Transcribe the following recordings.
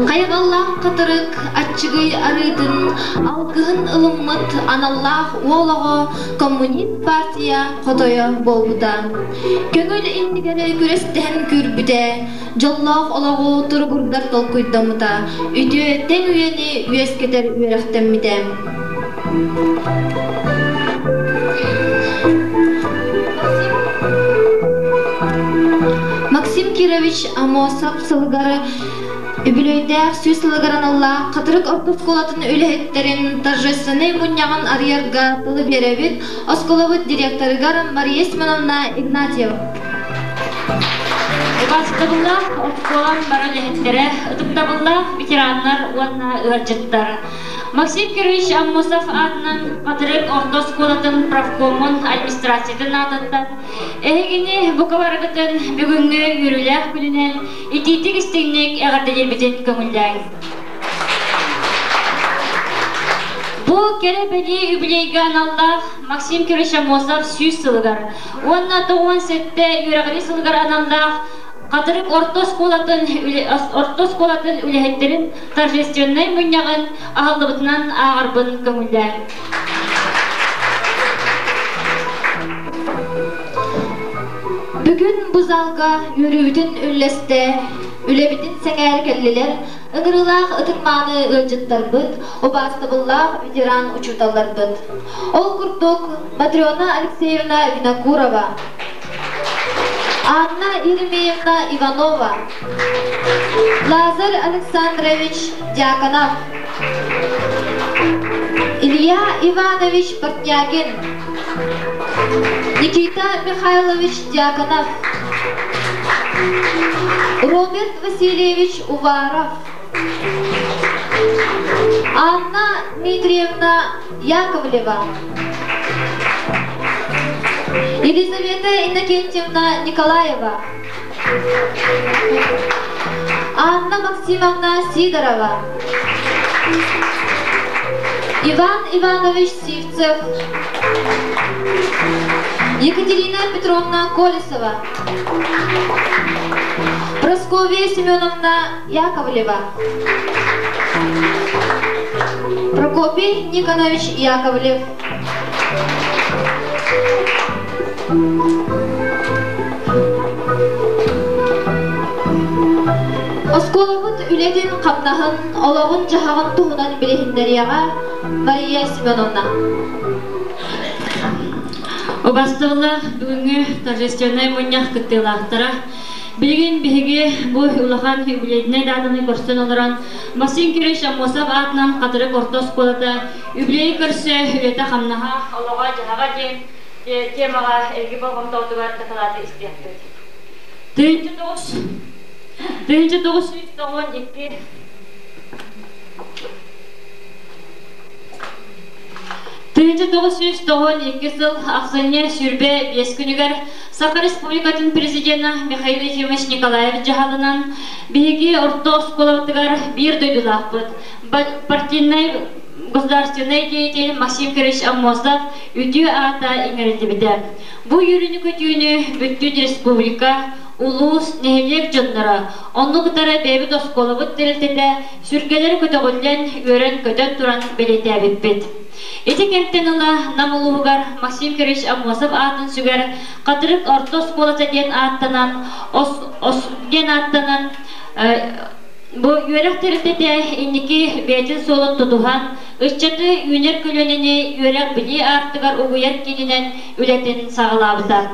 Kaygallah katırık açıgıy arıdın algıhın ılımmıt anallah oğlağı Komünist Partiya kotoya bolbuda. Köngül indigere gürestehen kürbüde Jollah olağı turgurdar tolkuydamıda Üdü ten üyeni üyeskeder üyerektemmide. Максим Кирович Амосов сылгары Үбілөйдәк сөз сылгаran Allah Қатырық ортосколатын үліхеттерін торжественный мұньяғын арьерға тылы беребет Осколовыт директорыгар Мария Семеновна Игнатьева. Басқыбыллах осколан бара лехеттері, ұтымдабыллах ветераннар уанна ұржыттар. Максим Кирович Амосов атынан Қатырық ортосколатын правкомын администрациятын атыттан Эгини бұқабарғытын бүгінгі үріләқ күлінен ититік істігінек әғарделер бітен көңілдәң. Бұл керебеді үбілейген Аллах Максим Кирович Амосов сүйіз сылғар. Онна тоғын сетті үрәғілі сылғар аналлах Қатырық ортосколатын үліхеттерін торжественный мұньяғын ағылыбытынан ағарбын көңілдәң. Бүгін bu залға үрүбүтүн үллесте, үлебитин сәңәр келлелер, ыңырылақ ытырманы ылжыттарбыт, обастыбыллақ ветеран учуталарбыт. Ол курдук Матриона Алексеевна Винокурова, Анна Еремеевна Иванова, Лазарь Александрович Дьяконов, Илья Иванович Портнягин, Никита Михайлович Дьяконов, Роберт Васильевич Уваров, Анна Дмитриевна Яковлева, Елизавета Иннокентьевна Николаева, Анна Максимовна Сидорова, Иван Иванович Сивцев, Екатерина Петровна Колесова, Просковья Семеновна Яковлева, Прокопий Никонович Яковлев, Осколовут үледен қамнағын, олағын жағағын туғынан білехіндерияға Мария Семеновна. Обастығылар бүгінгі торжественный мұньяқ күттілақтыра. Білген бігі бұл ұлақан үбілейдіне дадыны көрсен оларан Максим Кирович Амосов атынан Қатырық ортосколата үбілей көрсе үлеті қамнаға, олаға жағаға ден темаға әлгі болғым таутығар қаталаты істияқты. Түйінші 992 жыл ақсыне сүрбе 5 күнігер Саха Республикатын президенті Михаил Ефимович Николаевич жағалынан бейге ортосколатығар бір дөйділақ бұд. Партийный государственный деятель Максим Кирович Амосов үті ата еңірілді біді. Бұл үйріні көтүйіні бүттін республика улус нехелек жоннара, онны кытары бәбі досколы бұд дәрілтеді сүргелер көтіғылден өрен көтен тұран белеті әбіппет. Эти кенттен ұла намылуғығар Максим Кирович Амосов атын сүгер Қатырық ортосколата ден аттанан, бұл үйерек тәрілтеді иннеки бәйтін солын тұтуған, ұшчаты үйнер көлөнені үйерек білі артығар ұғыяр кенінен үлетін сағылабыздар.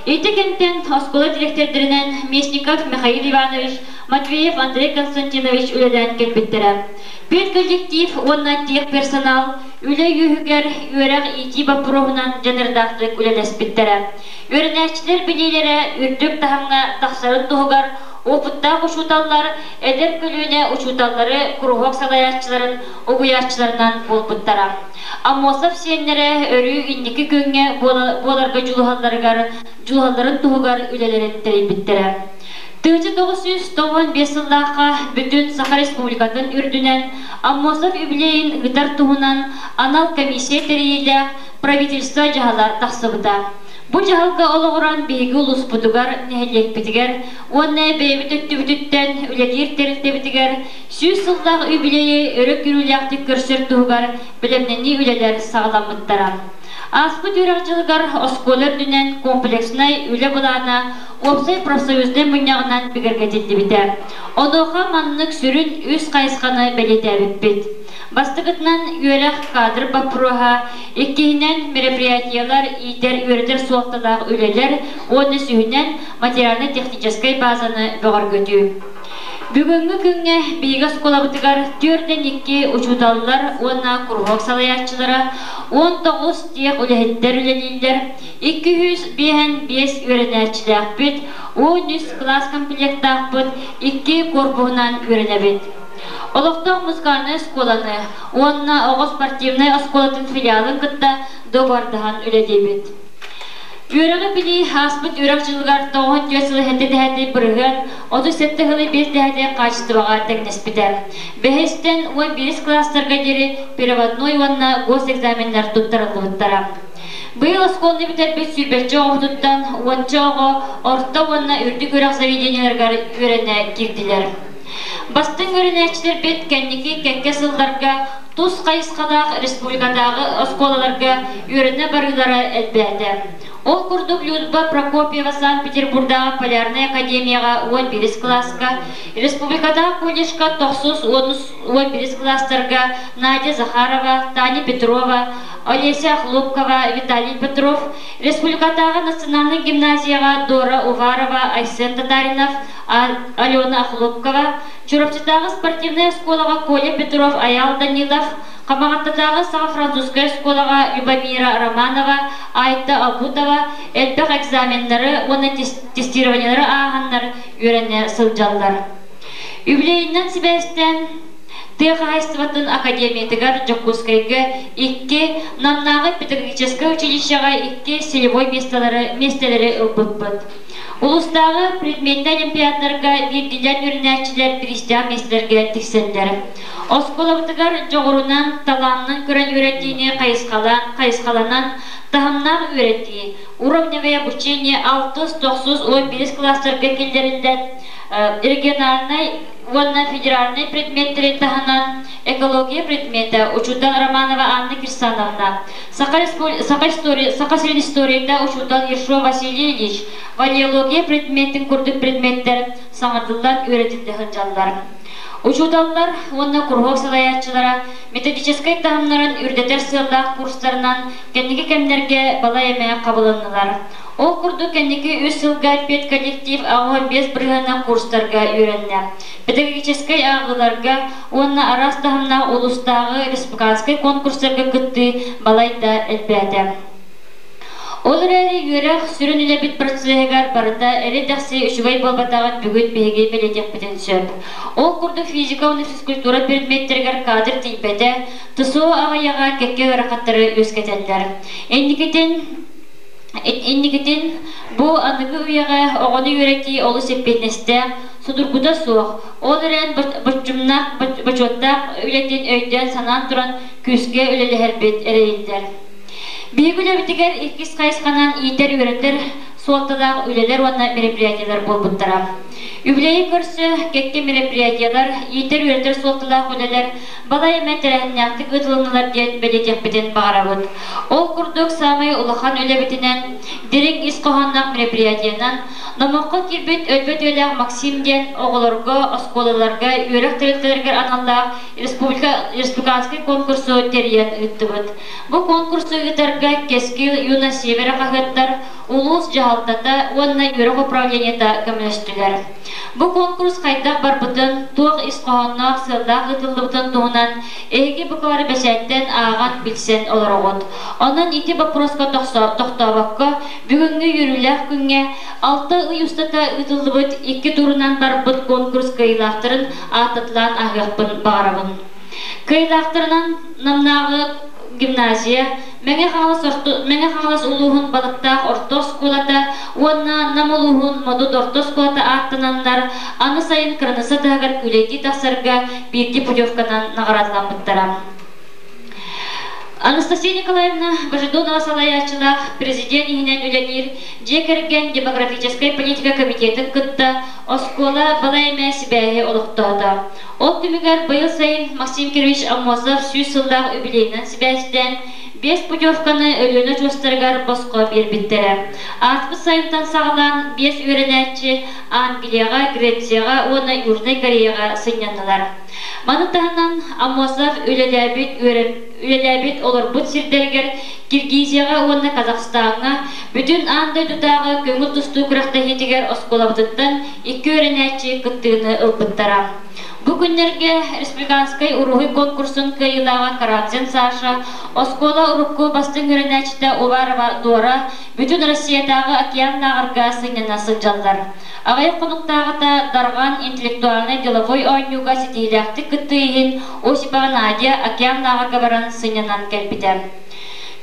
Эти кенттен оскола директордерінен Местников Михаил Иванович, Матвеев Андрей Константинович үледен келбеттірі. Пет коллектив, онна тех персонал, үлі үйігер үйерек ити бапыруғынан жанырдақтық үлелеспеттірі. Өрінәшчілер білелері үрдік тағымға тақсарын тұғығар, опытта ұшуталар, әдер көліне ұшуталары күрғақ салаятчыларын, ұғыятчыларынан болпыттара. Амосов сенлері өрі иннекі көнге боларға жұлғаларын тұғығар үлелерін тәрейбіттірі. 1995 жылдаққа бүтін Саха Республикатын үрдінен Амосов үбілейін ғытар тұғынан анал комиссия тәрейілі правительство жағалар тақсыбыда. Bu jahalga oloğuran beygi ulus budugar nehelek bitiger, onne beybi töttü bütütten üledir terilde bitiger, süz sıldak übileyi örök yürülyaktık görsür tuğgar, bilemneni üleler sağlamıttara. Aspı dürağcılıgar oskolar dünen kompleksnay üle bulana, Opsay profsoyuzden münyağından bigirgetildi biter. Odoğa manlık sürün üst kayıskanı belete bitbit. Bastıgıtnan üyelek kadr bapuruha, ikkihinen merepriyatiyalar iter üretir soğuktalar üleler, onu sühünen materialne texnическай bazanı doğar götü. Бүгінгі күнге бейгіз қолабытығар 4-2 ұчудалылар, онна құрғақ салаятчылары, 19 тек үләхеттер үләлейлер, 205 өрінәтчілі ақпет, 13 класс комплект ақпет, 2 корпуғынан өрінәбет. Олықтың мұзғаны сколаны, онна оғы спортивнай осколатын филиалын күтті добардыған үләдебет. Үрәгә били хаспыт үрәк җылгар тоғын төсел хәтте биргән, 37 хәле 5 дәһәдә качтыга тәкънис Бәһестән ой 5 классларга дире переводной ванна госэкзаменнар туттырылып. Быел школны битер бит сүрбәчә огыттан, ончага орта ванна үрдүк үрәк заведенияләргә үрәнә кирделәр. Бастың өрінәчілер бет кәннеке кәкке сылдарга, Тус қайысқадағы республикадағы школаларға өріне барылары әлбәді. Ол күрдік Людба Прокопьева Санкт-Петербургдағы Полярный академияға 11 класска, республикадағы колледжға 911 класстарға Надя Захарова, Таня Петрова, Олеся Хлопкова, Виталий Петров, республикадағы национальный гимназияға Дора Уварова, Айсен Татаринов, Алена Хлопкова, Чурапчатағы спортивная школаға Коля Петров, Аял Данилов, Қамағаттадағы Саға французская школаға Любомира Романова, Айта Абутова, әлбәқ экзаменлары, оны тестированиялары ағанлар үйрене сылжалдар. Юбилейінен себәстен Техайстватын академиятыгар Жокускайга 2 намнағы педагогическое училищеға 2 селевой местелері ылбыт-быт. Улустағы предметті олимпиадаларға биргилер үрінәтчілер христиан местелерге тексендер. Осколабытыгар жоғырынан таланның көрін үйретtiğini қайысқаланан тағымнан үйретті. Уровневое обучение 6-9-11 класстарға келдерінден региональный федеральный предметтері тағынан экология предмета учудан Романова Анна Кирсановна, Сақа средисторияда учудан Ершо Василий Ильич, валиология предметтің күрдік предметтер саңырдылдан өретілдіғін жалдар. Учудаллар, онна кургок салаятчылара, методическай тағымнарын үрдетер сылдақ курстарынан кәнеге кәмдерге бала емея қабылынылар. Ол күрді кәнеге үз сылға 5 коллектив ағуы 5 бірғана курстарға үйренне. Педагогическай ағыларға, онна арас тағымна улустағы республиканскай конкурстарға күтті балайда әлбәді. Ол әрі үйрек сүрін үлі бит процессігар барыда әрі дәқсі үшігай болбатағын бүгін бейге белетек бітін сөп. Ол күрді физика оны физкультура предметтергер кадр тейпеде, тұсу ағаяға кәкке өрақаттары өскетелдер. Эндикетен бұ анығы үйеға оғыны үйреті олы сеппетнесте судыргуда суық. Ол әрін бачоттақ үлетін өйден санан тұран күске үлелі әрбет әрейіндер. Бейгілі бітігер ikis қайысқанан иетер үйретер суалтадағы үлелер онна мероприятиялар болбыттыра. Юбилейі көрсі кекке мероприятиялар, иетер үйретер суалтадағы үлелер бала емен тәрәхінняқтық ұтылынылар ден бәлетек бітен бағарабыд. Ол күрдік самай ұлақан үлі бітінен, дерек исқоғаннақ мероприятиянан, намаққа кербет өлбет өліғ Максим ден оғыларға, осколаларға, үйрек тәрелтелергер аналлақ республиканский конкурсу терген үттібіт. Бұл конкурсу үтарға кескіл юна севері қағыттар, улус жағалтата, онна үйрек управленията көмілістілер. Бұл конкурс қайдақ бар бұтын, туық исқоғаннақ сылдақ ұтылды бұтын туғынан, әйге бұқылары бәсәттен ағат білсен олар оғыт. Онын ити бапросқа тоқтабаққа, бүгінгі үйріләқ күнге 6 ұйыстата ұтылды бұт 2 турынан бар бұт конкурс кайылақтырын атытлан ағықпын бағарабын. Кайылақтырынан намнағы гимназия, Мәңе қағылас ұлуғын балықтақ ортос қолата, онна нам ұлуғын модуд ортос қолата аттынандар, аны сайын қырынысы тағыр күлейті тақсарға бірді путевканан нағаратлан бұттара. Анастасия Николаевна Божидонова Салаячылах, президент Игнен Уленир, Джекерген демографическая политика комитетин кытта, оскола балайме сибэхи олуқтода. Ол түмігер байыл сайын Максим Кирович Аммозов сүйс сылдақ үбілейнен сибэстен, 5 путевканы өлөні жостыргар боско бербиттері. Аспы сайынтан сағылан 5 өренәтчі Англияға, Грецияға, оны Южный Кореяға сынянылар. Манытағынан Аммозов үлеләбит олар бұт сирдергер Киргизияға, оны Казахстанға, бүтін андай дұтағы көңіл тұсту күрақта хетігер осколабытыттан 2 өренәтчі күттігіні ұлпыттара. Бүгінлерге республиканскай урухи конкурсын кайылаған Карадзен Саша, оскола урухку бастың өренәчті Уварова Дора, бүтін Россиядағы океаннағырға сыңнана сынжалдар. Ағай қонуқтағыта дарған интеллектуальный деловой ойнуға сетейләқті күттігін Осипова Надя океаннағырға баран сыңнанан кәлпіді.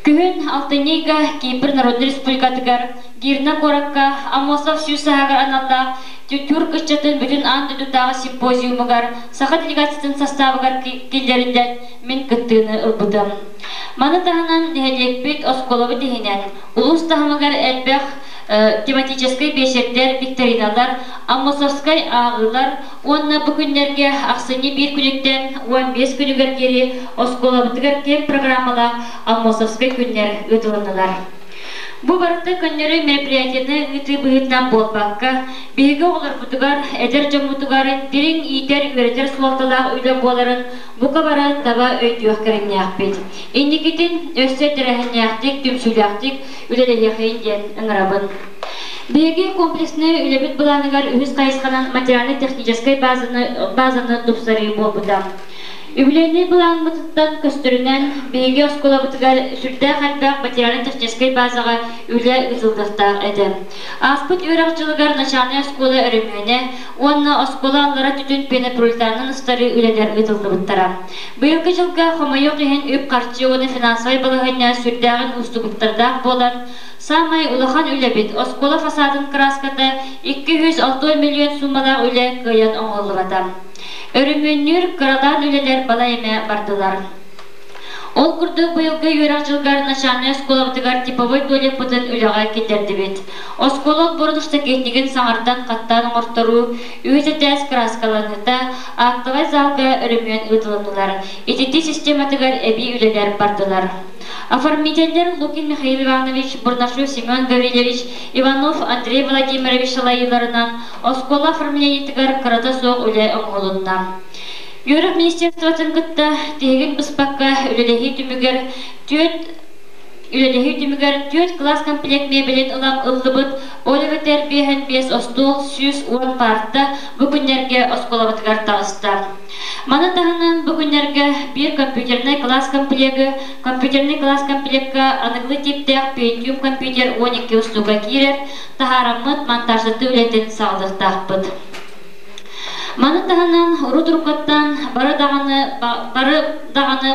Күн алтынейга Кипр Народный Республикатыгар, Гирна Коракка, Амосов Сюсагар аналда, Тюрк ычатын бүтін анды дұтағы симпозиумыгар, саха делегациятын составыгар келдерінден мен күттігіні ұлбыдым. Маны тағынан нәхелекпет осколовы дегенен, улус тағымыгар әлбәқ тематической бешердер, викториналар, Амосовскай ағылар, онына бүкіндерге ақсыны бір күніктен 15 күнігер кері осколовытыгар кем программала Амосовскай күннер өтілінілар. Бу барыты күннері мероприятияны үті бұғытнан болбаққа, бейгі олар бұтығар, әдер жамутығар, дерін иетер өредер суалталағы үйлі боларын бұқа бара таба өйтіуақ кәріне ақпет. Инникетін өссе тірәхіне ақтик, түмсулі үлелелеқейін ден ұңырабын. Бейгі комплексны үлебіт бұланығар үхіз қайысқанан материально-техническай базаны дұпсары болбыдам. Үбілені бұлаңмытыттан көстірінен бейге осколабытыгар сүрді қалбақ материально-техническай базаға үлі ұзылдықтақ әді. Аспыт өрақчылығар начальный оскола өрімені, онына оскола аллара түтін пені пролетарның ұстары үлелер ұзылды бұттара. Бұйылғы жылға қомайық ехен үп қарчы оны финансовай балығына сүрдіғын ұстығыптардақ болан, самай улахан үлебет оскола фасадын краскаты 260 миллион суммалақ үлі көйен оңылы батам. Өрімөннер қыралан үлелер балайме бардылар. Ол күрді бұйылғы үйрақ жылғар начальный осколабытыгар типовой долек бұтын үліға кетерді бет. Осколол бұрынышты кетнеген саңардан қаттан ұрттыру, үйеті тәс краскаланыда ақтывай залға өрімөн ұтылынылар. Ететі систематыгар әбей үлелер бардылар. Оформителдер Лукин Михаил Иванович, Бурнашев Семен Гаврилевич, Иванов Андрей Владимирович лайыларынан оскола оформлениетігар қырата соқ үлі оңғылынна. Юрық министерствотын күтті тегін бұспаққа үлелехи түмігер 4 класс комплект мебелет ұлам ұллыбыт, олығы тәрбейін 5 остол, сүз 10 парты бүгінерге осколабытығар тағысты. Маны тағынан бүгінерге бір компьютерный класс комплектка анықлы типтек Pentium компьютер 12 ұстуға керер, тағарамыт монтаждыты үлетін сағылықтақ бұд. Маны тағынан ұру-тұрқаттан бары дағаны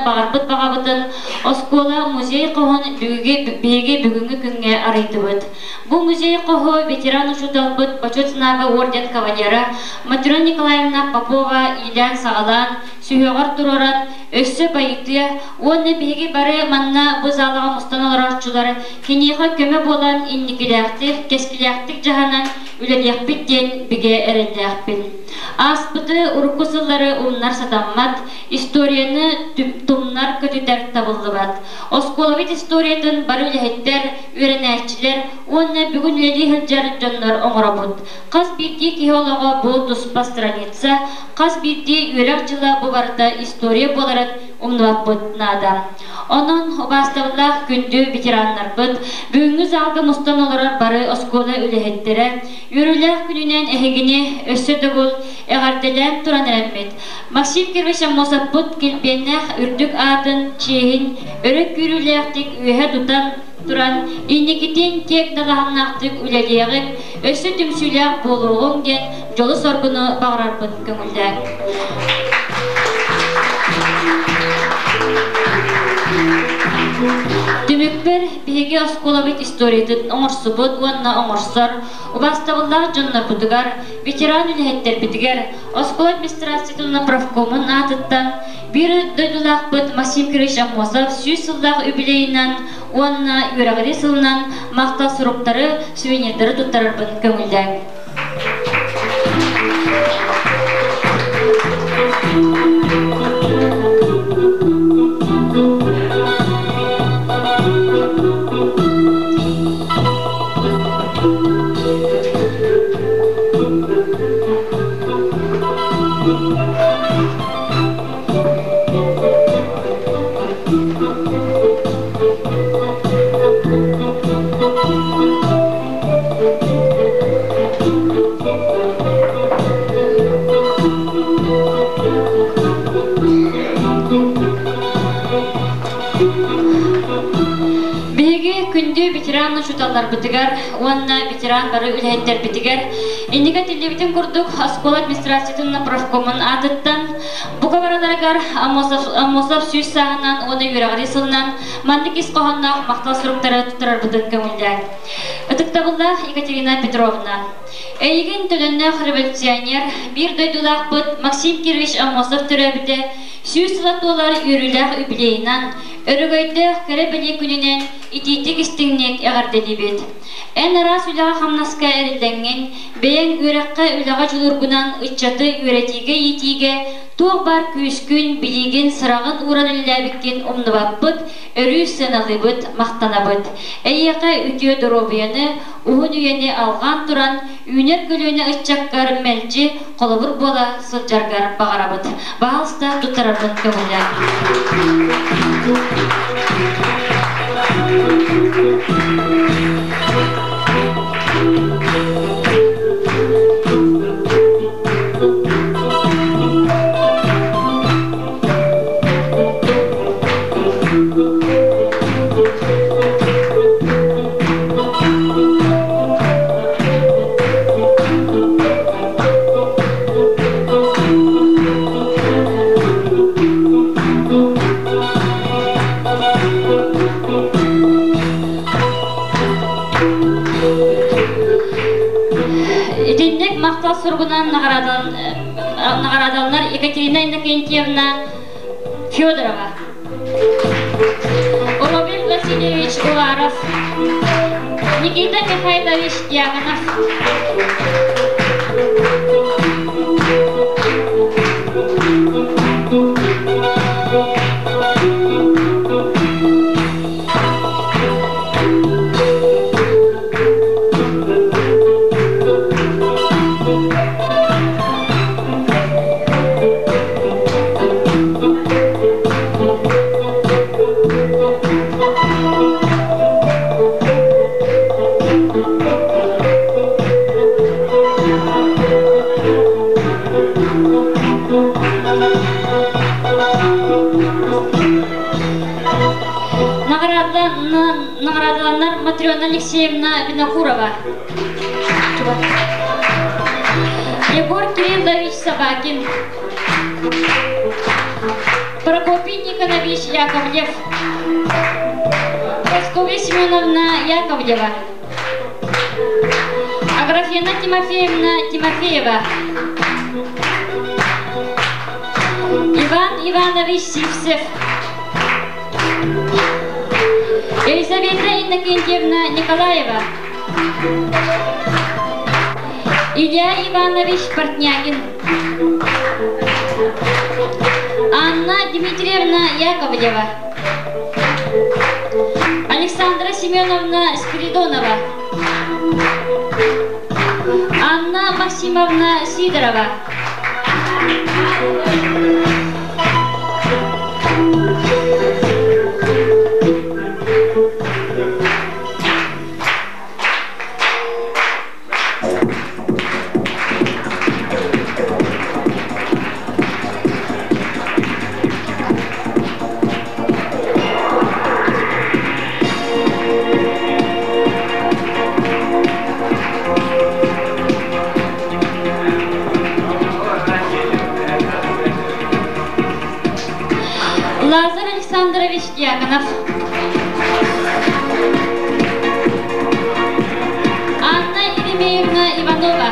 бағарбыт бағабытын оскола музей қоғын бейге бүгінгі күнге арайды бұд. Бұл музей қоғы ветеран ұшудалбыт Почетсынағы орден кавалері Матрена Николаевна Попова, Илян Сағалан, Сүйеғар тұрарат, өссі байыты, оны бейге бары манна бұз алыға мұстан оларашчылары кенеға көмі болан инникіліяқтық, кескіліяқтық жағанан үлеліяқпеттен біге әреліяқпен. Аспыты ұрқысылары ұлынар сатаммат, историяны тұмнар көтітер табылды бат. Осколовит историятын бар үліхеттер, өренәтчілер, оны бүгін үлелі хілджарын жонлар оңырабыд. Қаз бірде кеолаға бұл тұспа страница, қаз бірде өрек жыла бұл барда история боларын ұмнуап бұд нада. Onun bastavlaq gündü veteranlar bud, бүгінгі залғы мұстан оларар бары оскола үліхеттері, үріләқ күнінен әхегіне өссі дұғыл, әғарделән тұран әрәммет. Максим Кирович Аммозов бұд келбеннәқ үрдік атын, чейін, үрік үріләқтік үйе тұтан тұран, инекетен тек далағаннақтық үлелеғік, өссі түмсіләқ болуғын ден, жолы сорғыны бағырар бұд көңілдәк. Thank you. Tümükber biһиги осколабыт историятын оңорсубут, уанна оңорсор, убастабыллах дьоннор бутугар, ветеран үлэһэттер битигер, оскол администрациятына правкомун атыттан, бир дойдулахпыт Максим Кирилович Амосов сүүс сыллах юбилейинан, уанна юрагыри сылынан мактал суруктары, сувенирдары туттарарбын көңүлдән. Ветеранны шуталар битигер, уанна ветеран бары үлэһэттер битигер. Инника телевиден курдук оскол администрациятын правкомун атыттан. Буга бараларгар Амосов сүүс саһынан, оны юрагыри сылынан, мандык исқоһаннах мактал суруктары тутарар бытын көңүлдән. Ытыктабылла Екатерина Петровна. Эйген төлөннөх революционер, бир дойдулахпыт Максим Кирилович Амосов төрөбүдө сүүс сылатуулар юрүлэх юбилейинан, өрөгөйдө кәребели күнүнен ититик истиңнек эгардедибит. Эн арас үлага хамнаска эрилденген, бэйэн үрекка үлага жулургунан ыччаты үретиге етиге, туох бар күүскүн билигин сырагын ураныллабиккин умнубаппыт, өрүү сыналыбыт, мактанабыт. Эйяка үтүө доробуяны, уһун үйени алган туран, үнер көлөөнө ыччаккар мэлжи, колобур бола сылжаргар багарабыт. Баалста туттарабын көңүлдән. Сургунан наградалар Екатерина Иннокентьевна Федорова, Роберт Васильевич Уваров, Никита Михайлович Дьяконов. Наградаланар Матрёна Алексеевна Винокурова, Егор Кириллович Собакин, Прокопий Никонович Яковлев, Прасковья Семеновна Яковлева, Аграфена Тимофеевна Тимофеева, Иван Иванович Сивцев, Елизавета Иннокентьевна Николаева, Илья Иванович Портнягин, Анна Дмитриевна Яковлева, Александра Семеновна Спиридонова, Анна Максимовна Сидорова. Лазар Александрович Дьяконов, Иванова.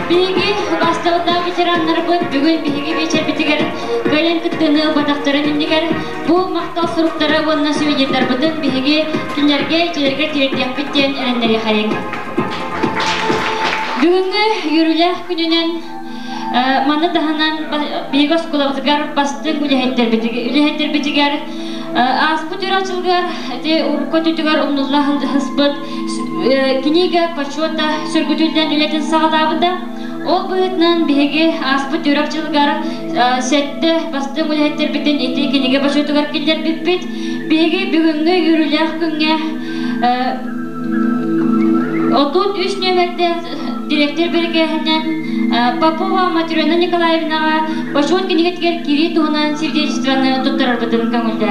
Биги бастауда ветераннар бут бүгүн биги вечер битигер кален кыттыны батактарын индигер бу мактал суруктары онна сөйдер бутун биги кинерге жерге тердип биттен эрендери харек. Бүгүнгү юрулах күнүнөн маны таханан бигос кулабызгар бастын үлехеттер битигер аспут юрачылгар де уркотутугар умнуллах хаспыт книга почета сөргүтүлден үлетин сагадабыда ол быытнан биги аспут юрачылгар сетте бастын үлехеттер битин ити книга почетугар килдер битпит биги бүгүнгү юрулах күнгө отут 3 нөмерде директор бергеннен Попова Матрена Николаевна почет книгатигер кири тугунан свидетельствоны туттарар бытын көңүлдө.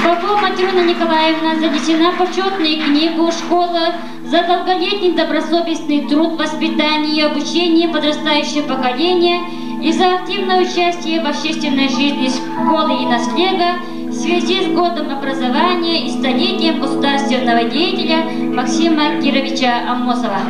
Попова Матрена Николаевна занесена в почетную книгу школы за долголетний добросовестный труд в воспитании и обучении подрастающего поколения и за активное участие в общественной жизни школы и наследия в связи с годом образования и столетием государственного деятеля Максима Кировича Аммосова.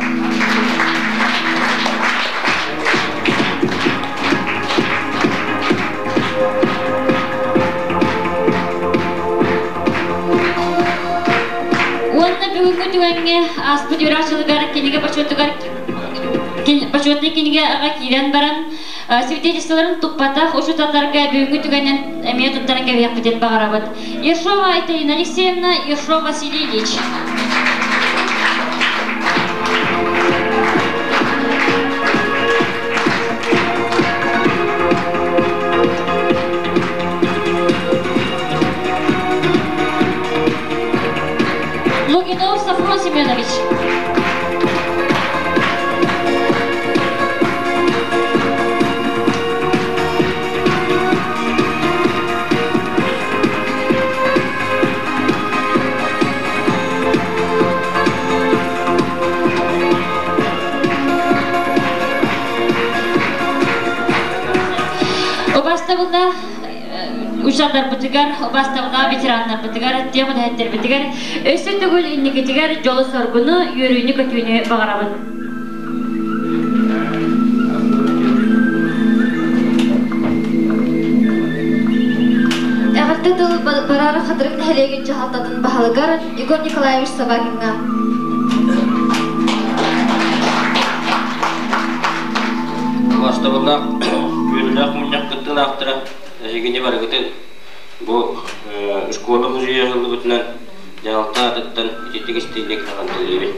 Бүгүнкү түгөнгө аспыт юрачылыгар книга почетный книга ага кирен баран свидетельстволорун туппатах ошуталарга бүгүнкү түгөнөн эмие туттаран кебек битет багарабыт. Ершова Айталина Алексеевна, Ершов Василий Ильич. Логинов Сафрон Семенович. Обаставылда учалдар бутыгар, обаставылда ветерандар бутыгар, темада хеттер бутыгар, өсі түгіл иннигетигар жолы соргуну, юрүйні көтүйіні бағарабын. Әғірді дыл барары қадырын әлеген жағалтатын бағалығар Игорь Николаевич Сабагинға. Обаставылда Юрилах муньяк кыттын актыра, әжегене бар кыты бу школа музейі жылы бүтінен жаңалта атыттан итеттік істейлік аған төлері.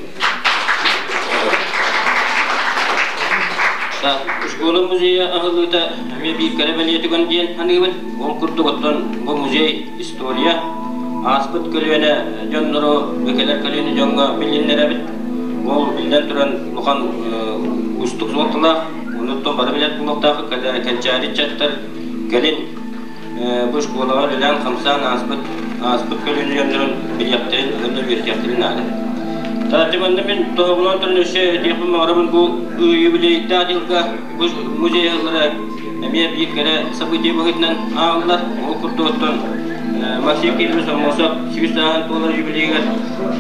Школа музейі ағылыта әме бейіп кәрәбәлі етіген дейін анығыбын, ол күрді ғыттан бұл музей история аспыт көлуені жонлары өкелер көлуені жонға білінлер әбіт. Ол білден тұран бұқан ұстық зуаттылақ, Онуттан бары билет булактагы кәлчәри чаттар кәлин бу школага белән хамсан аспыт көлөннәрен билеттен өндә биртәкләрен алды. Тартибанда мен тоғылан төрнөше дип мәгълүм бу юбилейда дилгә бу музейлары әмия бикәре событие булган алар ул курдоттан Максим Кирович Аммосов 800 доллар юбилейга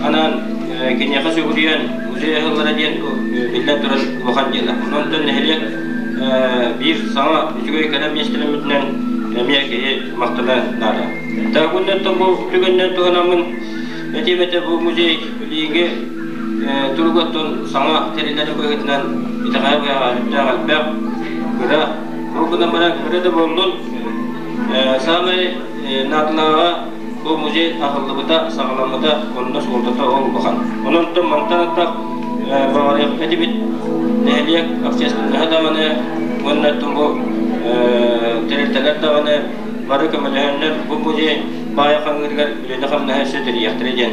анан Кенияга сөйгән музейлары дигән билет турын булган диләр. Ондан нәһилек bir sana üçüge kadar meşguliyetinden emniyete maktala nara. Tahundan bu tügenden tuhanamın etimete bu muzey lige turgotun sana terileri koyduğundan itaqaya bağlı bak kıra bugünden beri kırada bulundun sana natlağa bu muzey ahıllıbıda sağlamlıda onunla soldata ol bakan. Onun da mantanatla bağlı etimit Nehliyak akçesinin hadamını onlardan bu terörler dağını barı kömürlüğünler bu muzey bayağı kanırgar bilene kamına her yaktıracağın.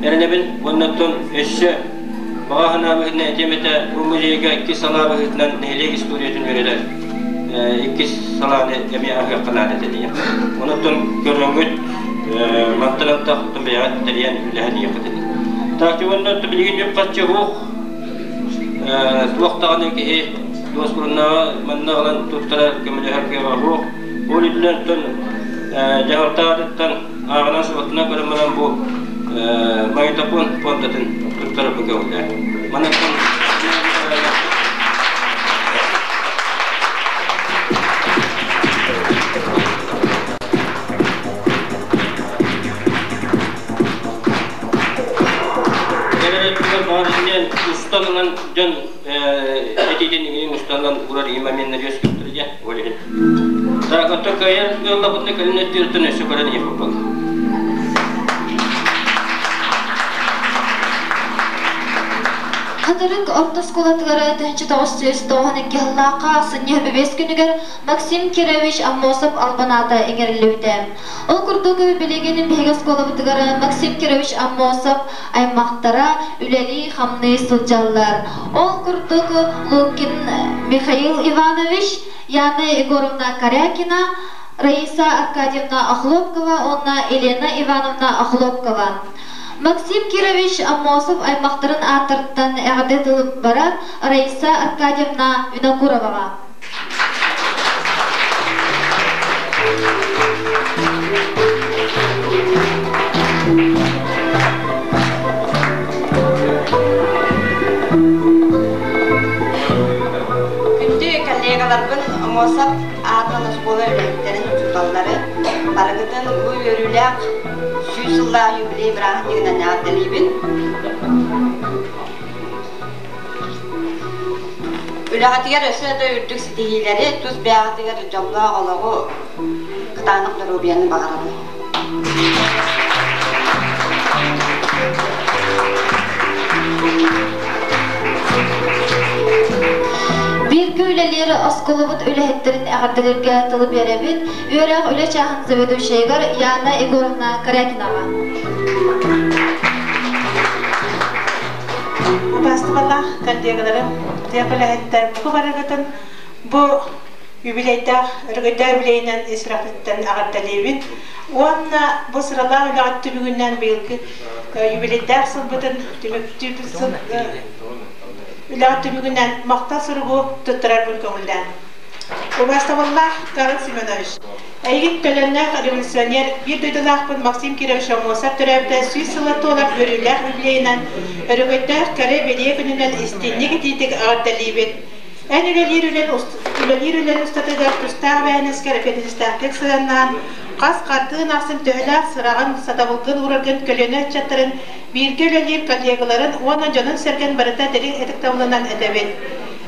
Yani ben onlardan eşya bağına bakına etemete bu muzeyge iki salağı bakına nehliyak istoriyatını verirler. İki salağını emeğe ahir kanaat edildi. Onlardan görüngüt mantılan tahtın beyaat teriyen ülahedi yakıtı. Takip onlardan bilgin yok kaçça hoğuk وقتها كه دوس كنا من نغلن تفترض كم جهر كه وهو ولدنا تن Jahortadan ağına suvatına görünmeden bu maytapon fondatın Türk tarafı gövde. Manakon Ustalan can etidin ustalan urar imamın ne gösteriyor öyle. Daha katı kaya yolla bunu kalın tirtene süperen yapalım. Kadarık orta skolatıgara təhçi tağıstıyız doğanık yıllaqa sınyer bebes günüger Maksim Kirevich Amosov Albanada egeriliydi. O kurduğu bilegenin bege skolatıgara Maksim Kirevich Amosov aymaqtara üleli hamni sıljallar. O kurduğu Lukin Mikhail Ivanovich yani Igorovna Karyakina Raisa Arkadievna Akhlopkova, ona Elena Ivanovna Akhlopkova. Maksim Kirevich Amosov aymaqtарын atırttan əqdet ılıp barar Raisa Arkadievna Vinokurova'ga. Күнді коллегаларбын Amosov adına skola öğretmenlerin tutalları bargıdın bu yörülek Süsülla yübüley bırakın degenen nağdalibin. Ülağatıgar ösüde ürdük sitihileri tuz beyağatıgar jabla olağı kıtanıqları obiyanı bağıradı. Bir köyleleri askolubut ölehetlerin ağırdalarga tılıp yerebit, öğreğ öle çağın zıvedu şeygar, yana Igorovna Karyakinaga. Bastıqallah kaldegalarım, ölehetler bu baragatan bu юбилейдах рыгыдар билейнен исрафеттен ağırdalayın. Onna bu sıralar öleğattı bugünden belki юбилейдах sılbıdın, tümüktü sıl Ülağıttı bugünden maqta sürübü tutturar bu kömülden. Ubastavallah Karol Simonovich. Әйгит көлөннәк революционер bir duyduğlaqpın Maksim Kirevich Amosov törəbdə süys sılatı olaq börülləq übleyinən örügöttəq kare beliye günündən istinlik etidik ağırdalayın. Ən ülelir ülen ustatıdaq tustaq və ənəskər efendistaqlık sırandan qas qartığın asın töhləq sırağın satabılgın uğrargın kölönü çatırın bir kölelir kollegaların ona canın sergen barıta derin etik tavlanan edebin.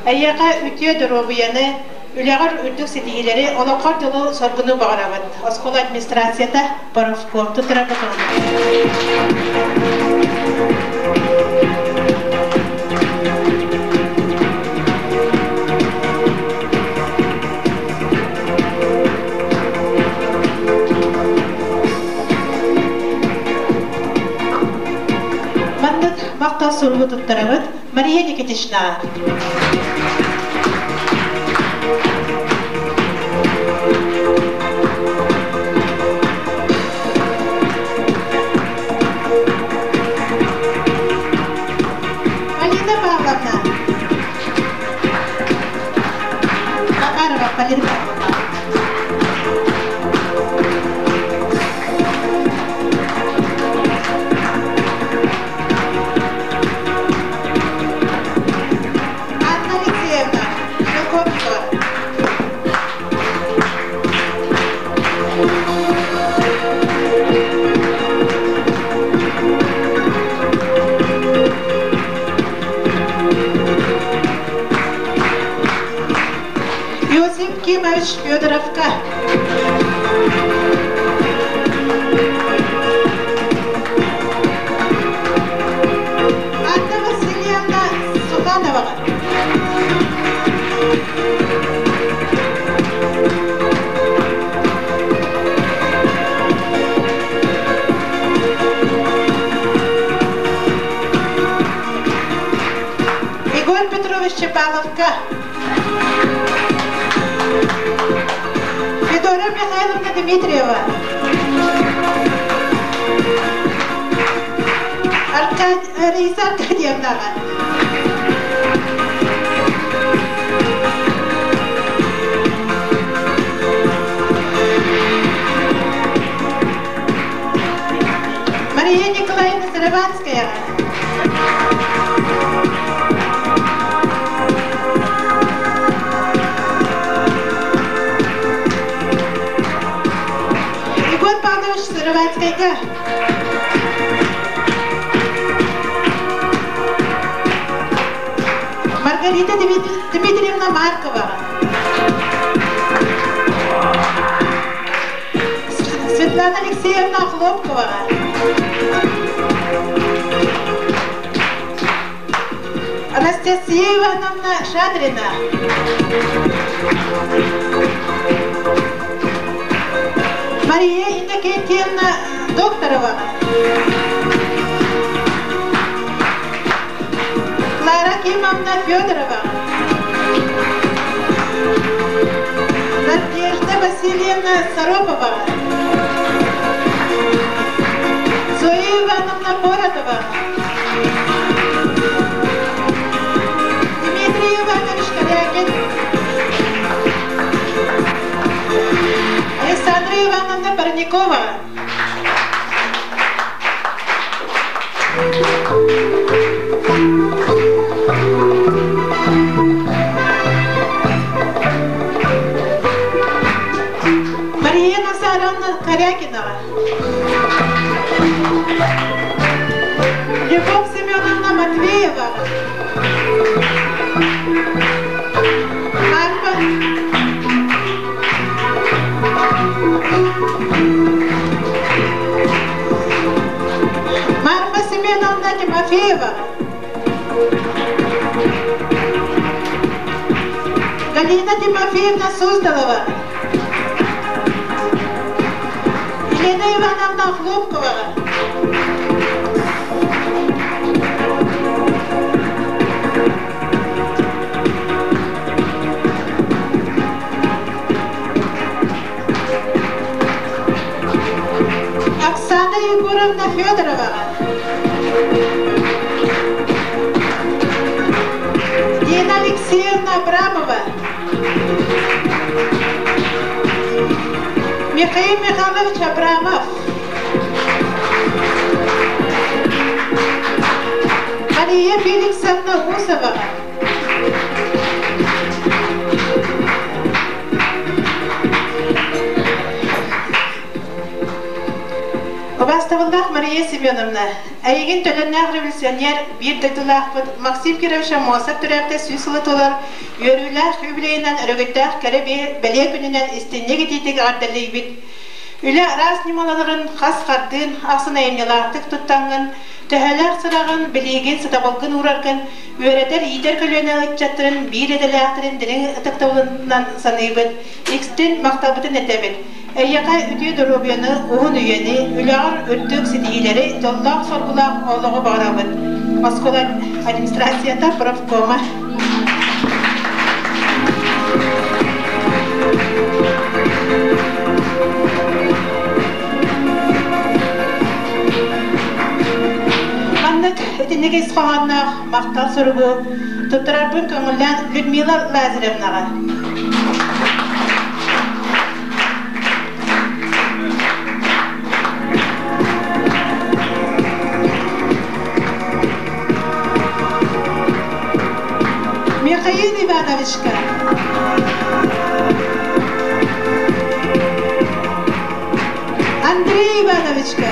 Ayyaqa ütüye dorobuyanı Üleğar ürdük setihileri olaqar dolu sorgunu bağıravat. Oskola administrasiyada Barovskov tutura bakıldı. Mandat maqta sorgu tutturavat Mariya Nikitishna. Fyodorovka. Anna Vasilyevna Sultanova. Igor Petrovich Chepalovka. Федора Михайловна Дмитриева. Раиса Аркадьевна. Мария Николаевна Сарабанская. Егор Павлович Сарабанская. Маргарита Дмитриевна Маркова. Светлана Алексеевна Хлопкова. Анастасия Ивановна Шадрина. Мария Иннокентьевна Докторова. Клара Кимовна Федорова. Надежда Васильевна Саропова. Зоя Ивановна Бородова. Дмитрий Иванович Корякин. Александра Ивановна Парникова. Мария Назаровна Корякинова. Любовь Семеновна Матвеева. Марфа Семеновна Тимофеева. Галина Тимофеевна Суздалова. Елена Ивановна Хлопкова. Оксана Егоровна Федорова. Дина Алексеевна Абрамова. Михаил Михайлович Абрамов. Мария Феликсовна Гусова. Обастовалдах Мария Семеновна. Әйген төлөннәк революционер bir дәтулахпыт Максим Кировича Мосат түрәпті сүйсілі толар өріләк үбілейінен өрігіттәк кәрі бәле күнінен істеннеге дейтегі ардарлы бит. Үлі раз немалаларын қас қардын, ақсын әйімнелақтық тұттанғын, төхәләк сырағын, білеген сытабылғын ұрарғын, өретер идер көліне ұтчаттырын, бір еделәқтырын дінің ұтықтауылынан санайбыт, екстін мақтабытын әтәбіт. Әйяқа үтіе дұрубияны, оғын үйені, үлағыр үрттік сетейлері, жоллақ сорғылақ олығы бағырабыт. Москола администрацията профкома. Маннық әтінеге исқағаннақ мақтал сұрғы, тұттырарбын көңілден Людмила Лазаревнаға. Михаил Ивановичка. Андрей Ивановичка.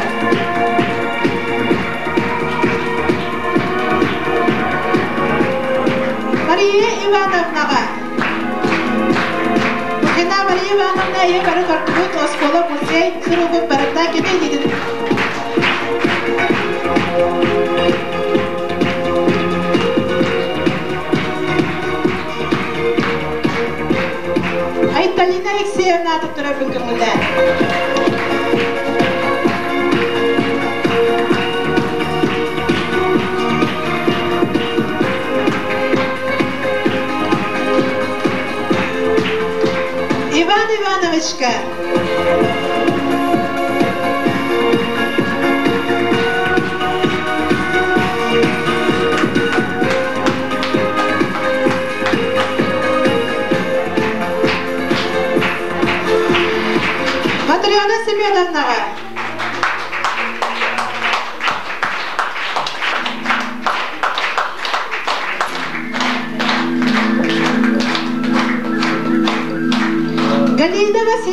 Мария Ивановнаға. Бұқина Мария Ивановна ие бары қартығыт осқолы мұзей сұрығы барында кене едін. Галина Алексеевна тұттыра бүкімілі. Иван Ивановичка.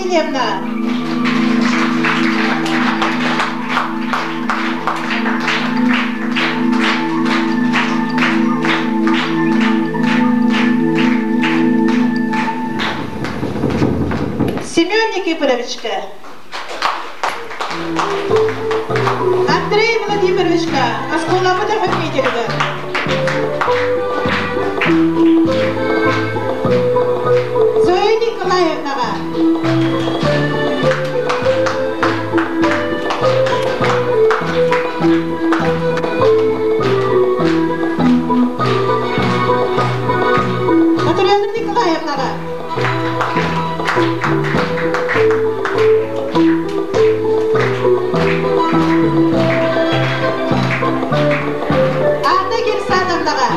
Васильевна. Семен Никифоровичка. Андрей Владимировичка, Асколамада Хамидерга. Зоя Николаевна. Наталья Николаевна. Anna Girsanovnaga.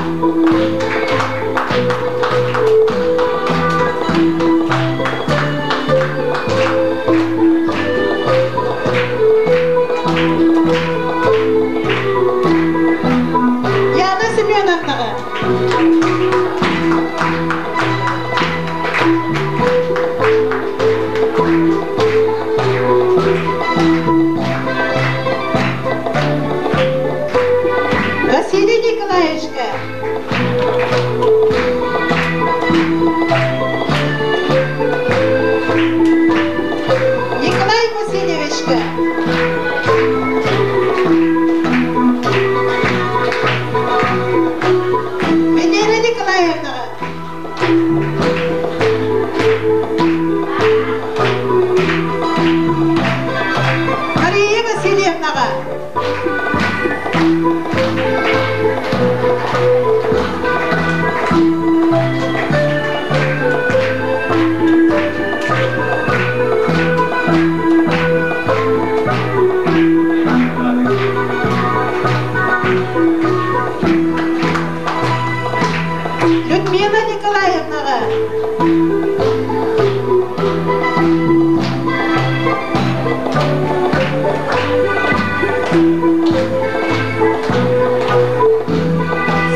Yana Semyonovnaga. Василий Николаевичка. Николай Васильевичка. Венера Николаевна. Мария Васильевна. Людмила Николаевна.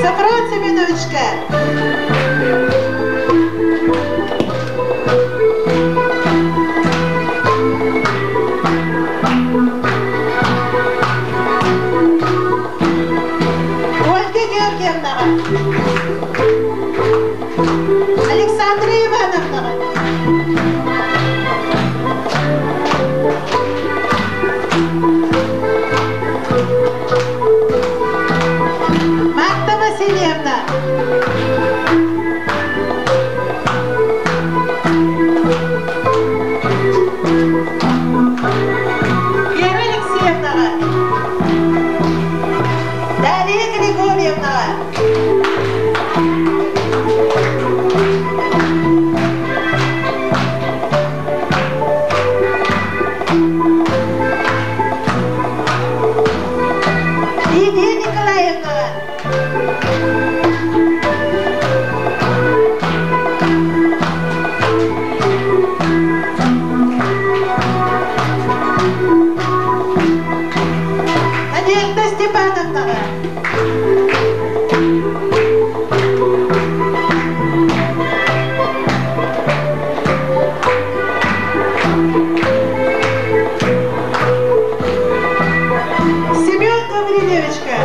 Сафрон Семеновичка. Ольга Георгиевна. Александра Ивановна. Марта Васильевна. Вера Алексеевна. Дарья Григорьевна. Лидия Николаевна. Надежда Степановна. Семен Гаврилевичка.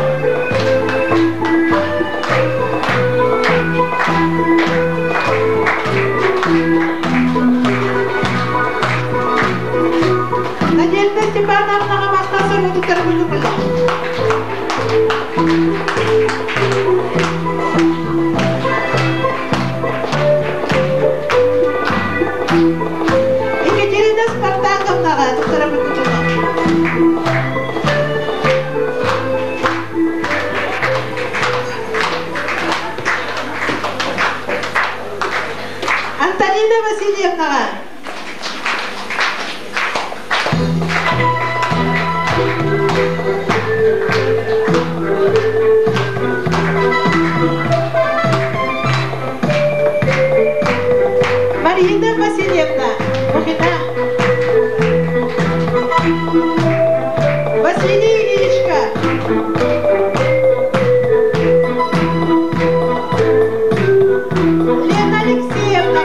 Надежда Степановна мақтасы өтіктер бүлімілі. Екатерина Спартаковнаға өтіктер бүлімілі. Антонина Васильевнаға. Марина Васильевна. Мухина. Василий Ильичка. Лена Алексеевна.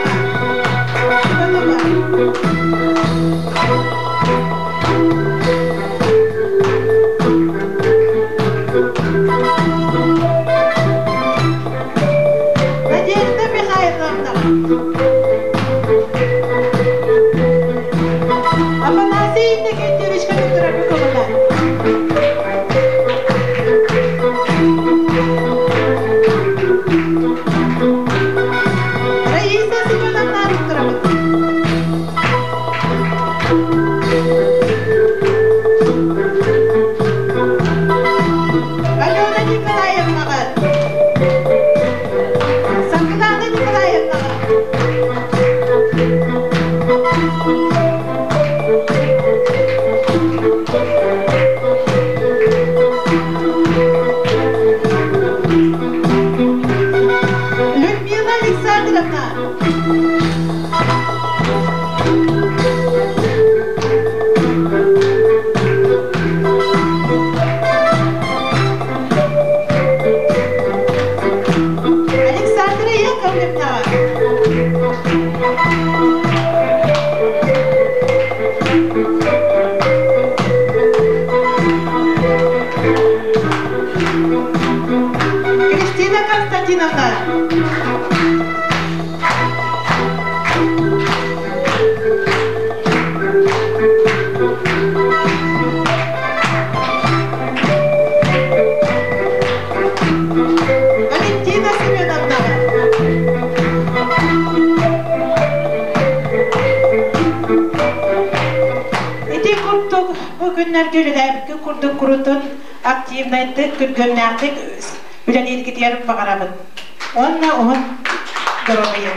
Тәбікі күрді күрітін активнайды күргөннәңді үлән едгет еріп бағарабын. Онна оғын дұрағайын.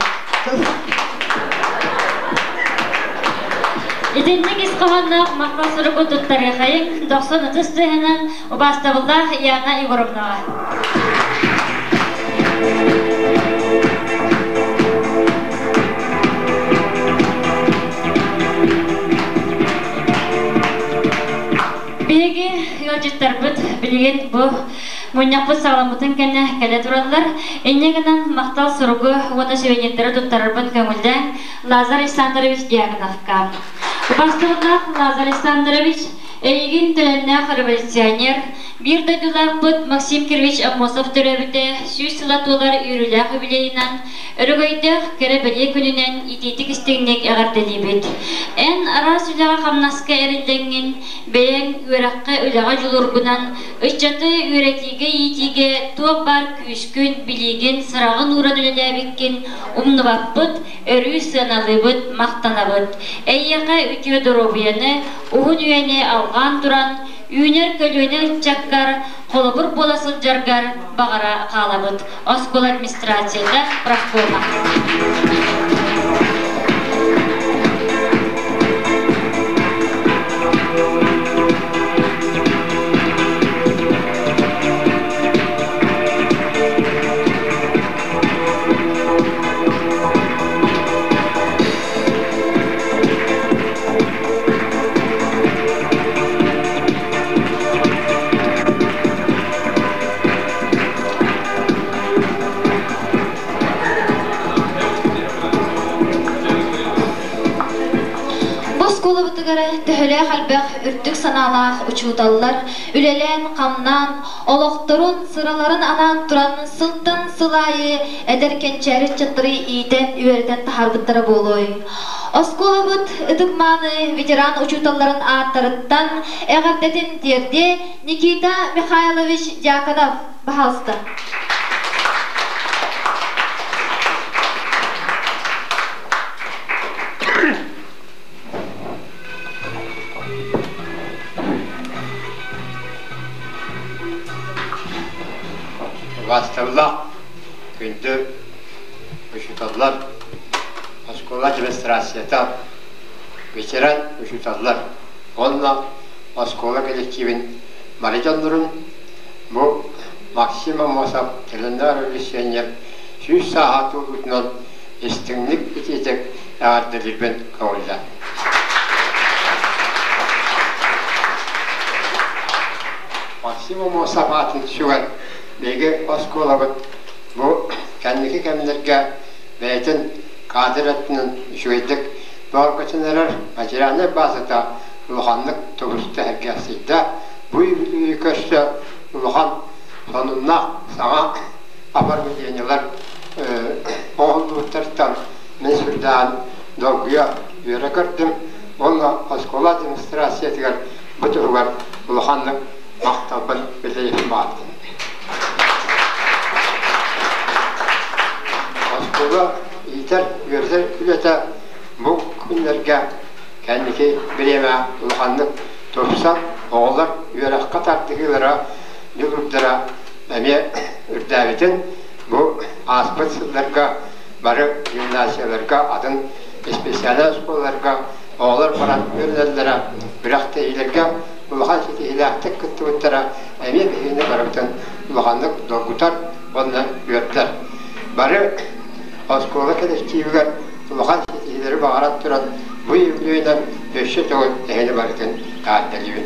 Идинник исқағаннақ мақтасыры көттіттәрі қайын, 90 түйінен ұбастабылда Яна Игоровнаға. Беги yolcular bud bilgen bu munyaqı sağlamıtın kenne kele turallar. Ennegenen maqtal surugu ona şevenyetlere tuttarırbın köngülden Lazar Alexandrovich Diakonovka. Ubastığında Lazar Alexandrovich Eygin tölenne revolüsyoner, bir de dulaqbıt Maksim Kirvich Amosov töröbüte süs latolar yürülaq übileyinen örgöydek kerebeli külünen ititik istegnek eğartelibit. En ara sülağa qamnaska erildengin beyen ürakka ülağa julurgunan ışçatı üretige yitige tuğ bar küskün biligin sırağın uğran ülelebikkin umnubapbıt örü sığınalыбыт maqtanabıt. Eyyaqa ütüyodorobuyanı uhun üyene alğan duran Üner kölüne ıtçakkar, kolubur bolasıl jargar bağara qalabıt. Oskol administrasiyada pravkoma. Töhöle halbaq ürtük sanalaq uçudallar, ülelen qamnan, oloqtorun sıraların anan turan sıltın sılayı ederkençeri çıtırı iyiden üverden taharbıttara boluy. Oskolabıt ıdıkmanı veteran uçudalların ağıtlarından eğardetin derdi Nikita Mikhailovich Diakonov bahalsıda. Vastavlar, gündü, üşütadlar, Oskola administrasiyata, veteran üşütadlar. Onunla Oskola kolektivin Maricanların bu Maksim Amosov Telender Revolüsyoner 100 saat uğrundan istinlik bitecek ağırdır ben kavulda. Maksim Amosov atın şuan Bege Oskolabıt bu kendiki kemilerge beytin kadiratının şüydik doğrukçunlar macerane bazıda uluhanlık tobusta herkesiydi. Bu yükürse uluhan sonuna sana apar medeniler oğulluğutlardan mensurdan dolguya yöre gördüm. Onunla Oskola administrasiyetiler bu türler uluhanlık maktabın bileyim vardı. Oskola yeter, görzer, külete bu günlerge kendiki bireme uluhanlık topsan oğullar yörek katardıklara yıldıklara eme ürdavetin bu aspıtsızlarga barı gimnasiyalarga adın espesyal oskolarga oğullar paran ürlerlere bıraktı ilerge uluhan seti ilahtık kıttıvıtlara eme bihine barıbıtın uluhanlık dolgutar onunla yörtler. Barı Oskola kolektiviler uluhan setileri bağırat duran bu yürüyünden döşet oğul ehli barıtın ağıttalıyım.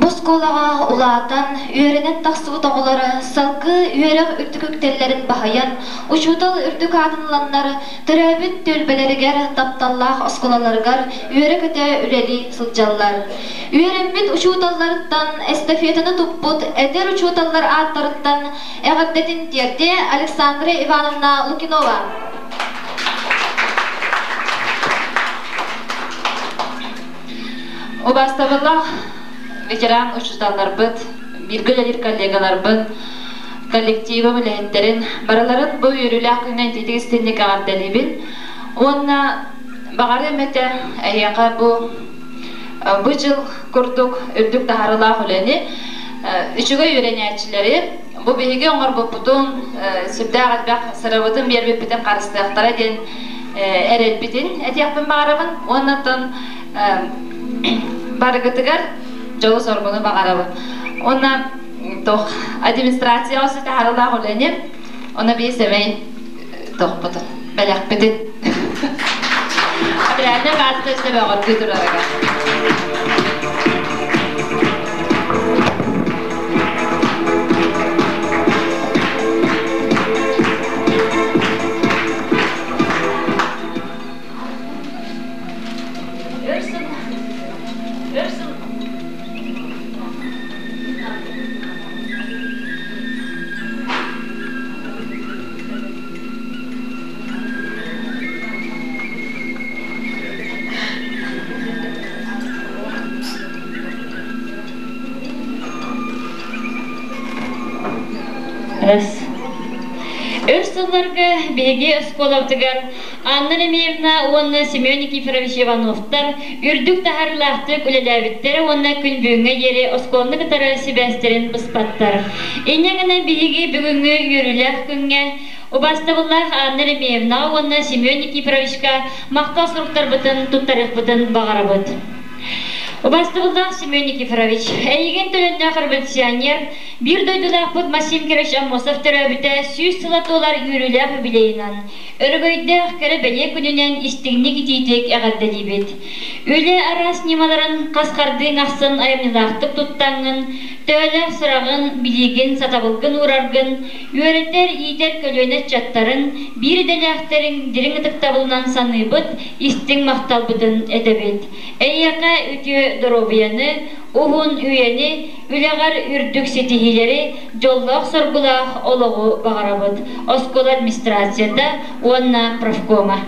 Boskolağa ulatan, üyerenet taksıvı doğuları, salgı üyerek ürtüküktellerin bahayan, uçutal ürtük adınlanları, türebit tölbeleri ger, taptallağ oskolaları gar, üyerek öte üleli sılcallar. Üyerenbit uçutallarından estafiyetini tupput, eder uçutallar adlarından eğaddetin derdi Aleksandra Ivanovna Lukinova. Ubastavallah veteran uçuştanlar bıt, bir gölelir kollegalar bıt, коллектива мөлеттерин бараларын бу үрүләкүнен титигистинник агардалибин. Онна багары мете аяка бу жыл курдук үрдүк тахарылаа хүлени үчүгө үйренячилери бу биге оңор бупутун сибдагатбак сарабытын бербепитен карыстыктара ден эрелбитин этияппын багарабын. Оннан баргытыгар жолу соргуну багарабын. Онна тох администрация осы тахарылаа хүлени она би семей тохпутун белекпитин Абряне гасты себе горды турага. Өрсөллөргө беге осколовтыгар Анна Ремеевна, онна Семен Никифорович Ивановтар, үрдүк тахарлахтык үлеләбиттер, онна күн бүгүнгө ери осколны кытары себестерин быспаттар. Энеңене беге бүгүнгө үрүләк күнгө Убастабыллах Анна Ремеевна, онна Семен Никифоровичка мактал суруктар бытын, туттарык бытын багарабыт. Убастабыллах Семен Никифорович, әйген төлөннө пенсионер, бир дойдулах бут Масим Кирович Амосов төрөбүтө сүйүз сылатуулар үйрүлөк билейинан. Өргөйдөх кere беле күнүнен истигни кититек эгардалибит. Үле арас немаларын каскардын аксын айымнылактык туттаңын, төөлөр сурагын, билигин, сатабылгын ураргын, үйрөтер ийтер көлөнөт жаттарын, бир деляктерин дирин тыктабылынан саныбыт, истиң макталбытын эдебит. Эйяка үтү доробияны, Ухун үйени, үлегар үрдүк сетихилери, жоллақ соргулақ олығы бағарабыд. Оскол администрацияда, онна правкома.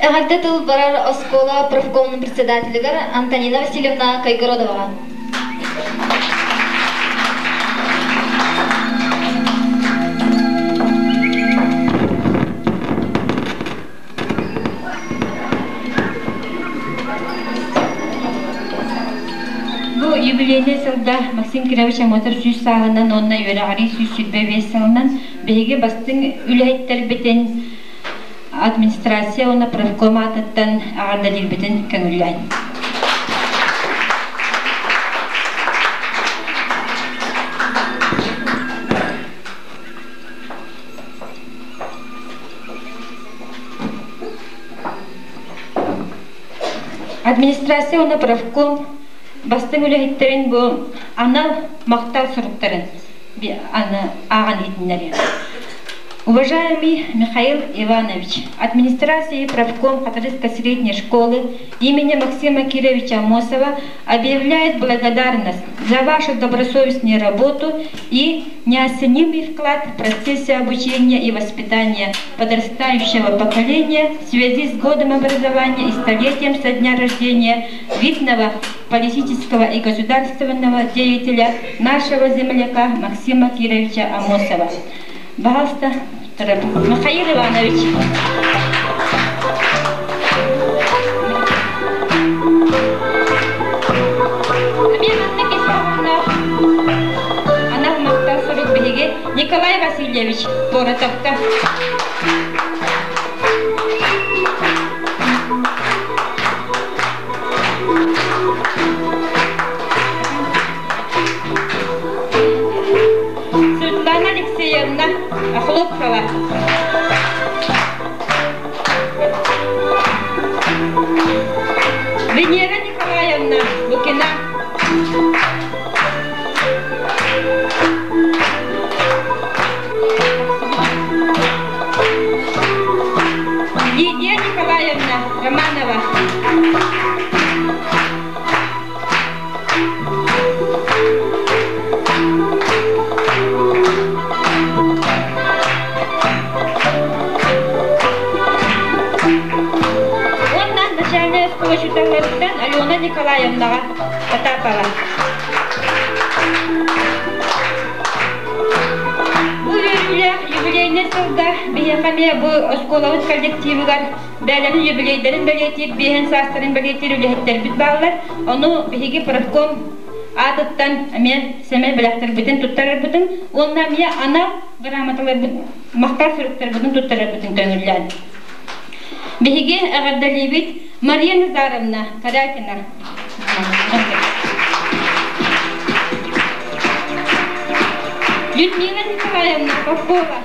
Эгардетыл барар Оскола правкомның председателігер Антонина Васильевна Кайгородова. Бу юбилейный сылда Максим Кирович Амосов сүйіс сағынан онына өрағари сүйіс сүрбе бес сылынан беге бастың үләйттер бітін администрация оны правкома атыттан ағардалыр бітін көңілләйін. Администрация оны правком бастың үләйттерін бұл анал мақтал сұруқтарын аған етінлері. Уважаемый Михаил Иванович, администрация правком Хатарской средней школы имени Максима Кировича Амосова объявляет благодарность за вашу добросовестную работу и неоценимый вклад в процессе обучения и воспитания подрастающего поколения в связи с годом образования и столетием со дня рождения видного политического и государственного деятеля нашего земляка Максима Кировича Амосова. Пожалуйста, Михаил Иванович. Она в Махтасуру береге Николай Васильевич Боротовка. Николаевнаға Потапова. Бұл юбилейне сылда бейхаме бұл осколауыз коллективігар бәлемін юбилейдерін бәлетер, бейхен састырын бәлетер үліхеттер бүт бағылар. Оны бейхеге профком адыттан мен семей біләқтір бүтін тұттарар бүтін. Онна мен ана грамоталар мақтар сүріктер бүтін тұттарар бүтін көңілден. Бейхеге әғардалебет Мария Назаровна Каракина. Людмила Николаевна Попова.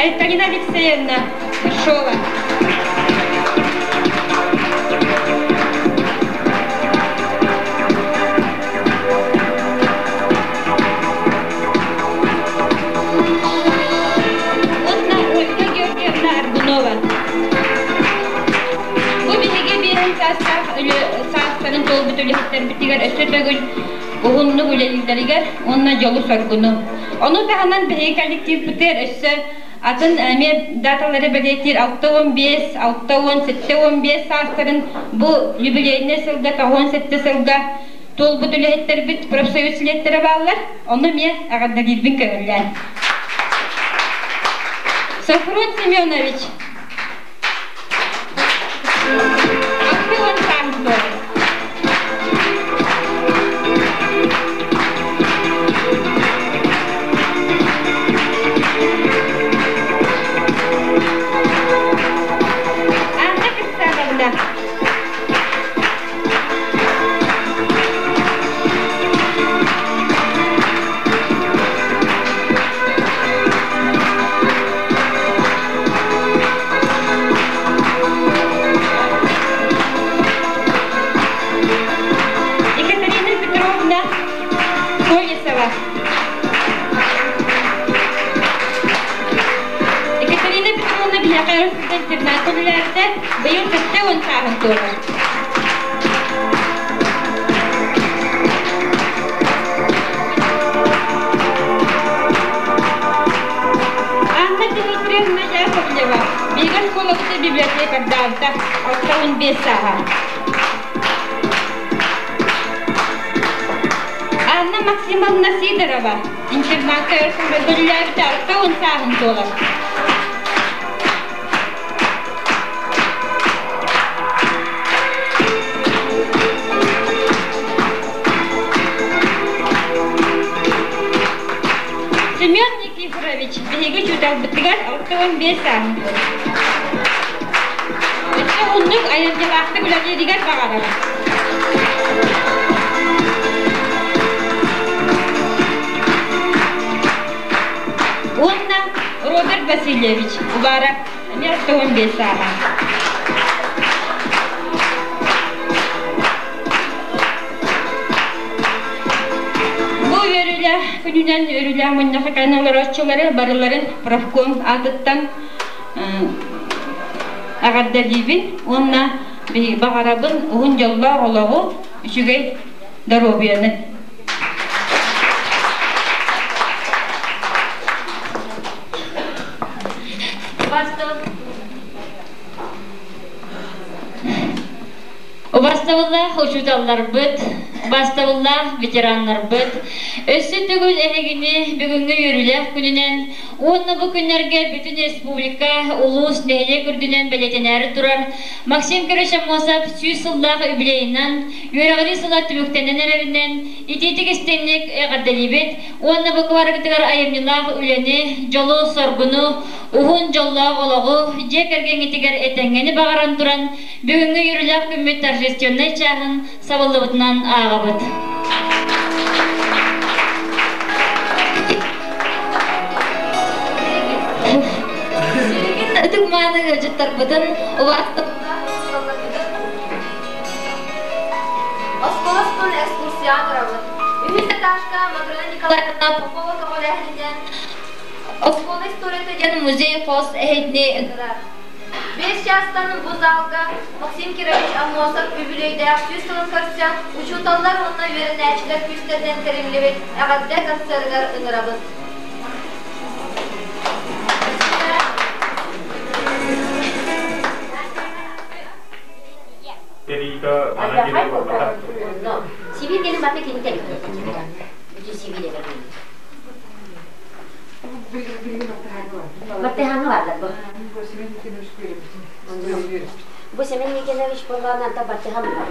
Альтарина Алексеевна Шова. Sağlıkların dolu bütünlükten bitiger ösürtügül uğunlu gülelileriger onunla yolu sorgunu. Onu dağınan bir heykelliktir biter ösü adın dataları belirtir 6-15, 6-17 sağlıkların bu jubileyine sılda 17 sılda dolu bütünlükler bit profesör üsületlere bağlılar. Onu me ağırda girbin köylüler. Sofron Semyonovich. Internasyonellerde beyun kısa unsahın doğru. Anna Dimitrievna Yakovleva, Bigas Kolovta biblioteka Davta, 15 saha. Anna Maksimovna Sidorova, internatı öğretmenlerde 10 sahın doğru. Семен Никифорович, беги чудак бітігер 15 сағын. Өтті ұндық айырдылақты бүләдегер бағарам. Онна Роберт Васильевич, Убарак, 15 сағын. Күнүнен өрүлә мыннакы каналлар ачылары барыларын профком адыттан агардалибин онна багарабын угун жолла олагу үчүгей даробияны. Бастабылла хошуталлар быт, бастабылла ветеранлар быт. Өссі түгіл әнегіне бүгінгі үрілер күнінен, онны бұл күнлерге бүтін республика улус нәйле күрдінен бәлетенәрі тұрар. Максим Киришамосов сүйсілдағы үбілейінен, үйрағылы сылат түбіктенен әрерінен, итетік істенлік әғардалибет, онны бұл кваргытығар айымнылағы үлені, жолу соргуну, уғын жоллағы олығы, жек әрген етігер әтәңгені бағаран тұран, бүгінгі үрілер күммет торжественный чағын сабылыбытынан ағабыт. Itu mana jutar beten waktu Oskol ekskursiyator var. Üniversitashka Madrina Nikolaevna Popova kabullangan. Oskol istoriyada yana muzey xos ehdni edilar. 5 yaştanın bu zalga Maksim Kirovich Amosov übüleyde süs tılın karşıcan uçutallar onunla verenəçilər küstədən terimlebet əqəddə qasırlar ınırabız. Jadi mana jadi buat Sivil gelin bakta kendi tek. Bütün sivil eve gelin. Bakta hangi varlar bu? Bu semen yekene iş porlardan da bakta hangi var?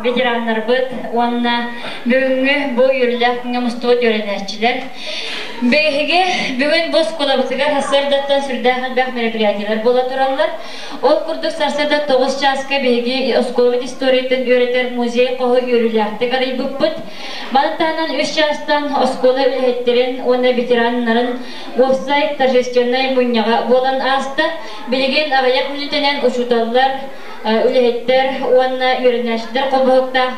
Veteranlar bıt, onunla bugünkü bu yürürlükle mustafa öğreniciler. Bugün boz kolabıtıgar hasırdattan sürdüğün bak merepiyatiler bola turanlar. O kurduk sarsada 9 çaska begi Oskolabit istoriyeten öğreter muzey qohu yürürlükte garibip bıt. Balıktanan 3 çastan Oskola ülhetlerin, ona veteranların offside tarjestiyonay munyağa bolan asta bilgen ağayak militenen uçutallar. Ülhetler, ona yürünüşler kobuhukta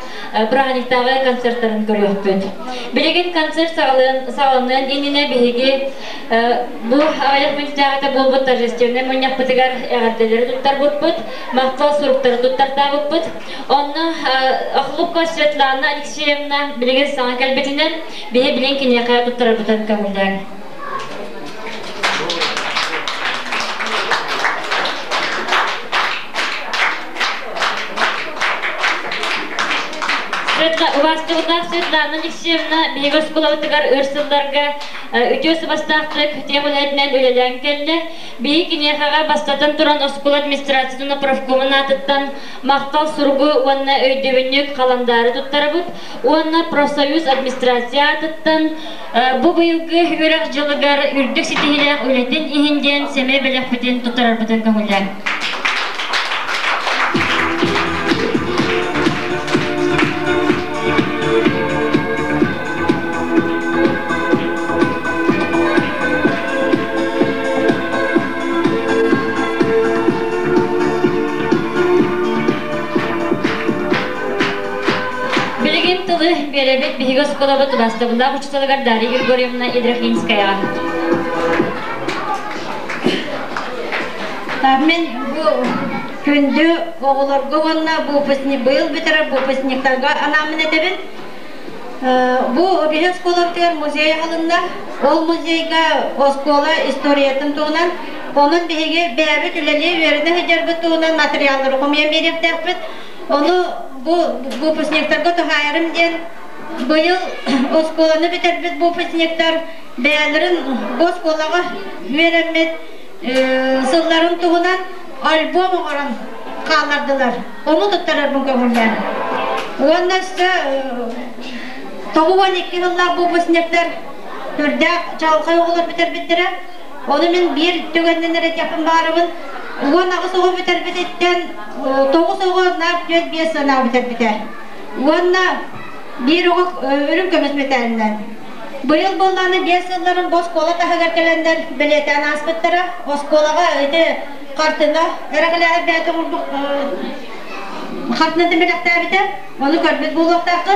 Brahaniktağı konsertlerini görüyoruz. Bilgin konsert sağlanan enine bilgi bu ayak militağıda bulbut tarjestiyonu munyak bıtıgar ağırdeleri tuttar bulbut, mahfal surukları tuttar da bulbut. Onu Akhlupka Svetlana Alexeyevna bilgin sana kalbetinden bilin kiniyakaya tuttar butan kamullar. Uvastığında Svetlana Alexeyevna Beygi Oskolabıtıgar ırsıllarga ötüyosu bastaqtık temuletinden ölelen kelle Beygi kiniyakağa bastatan turan Oskol administrasiyonu profkomun atıttan maqtal surgu onna öydövünlük kalandarı tuttarabıt onna Profsoyuz administrasiya atıttan bu bıyılgı ürek jılıgar ürdük sitihilek öletin ihinden seme belek biten tuttarabıtın kamullar. Belebet Beygi Oskolabıt bastabında uçutalıgar Darya Grigorievna Yedrafinskaya. Tamen bu kündü oğularga onna bu pesni bıyıl bitire bu pesniktarga anamın edebin. Bu Beygi Oskolabıtıgar muzeyi halında ol muzeyga Oskola istoriyatın tuğunan Onun bihi beyabet üleli verine hıcar bütüğünden materyalları komayan beriyektekbet. Onu bu püsnektarga tuhayarım diyen bu yıl oskolanı biterbet bu püsnektar beylerin oskolaga veremet sılların tuğunan albom oran kalardılar. Onu tuttarar bu kömürler. Ondan işte Toğuan 2 yıllar bu püsnektar türde çalkay olur biter. Onu men bir tögenlenere yapın barabın. Ona soğuk biter bitetten toğu soğuk nap göz bir sana biter. Ona bir ölüm kömüs meterinden. Bu yıl bollarını 5 yılların boş kola tahagar kelender beleten aspetlara oskolaga öde kartına eraklar beyte vurduk kartına demelekte biter. Onu körbet buluktakı.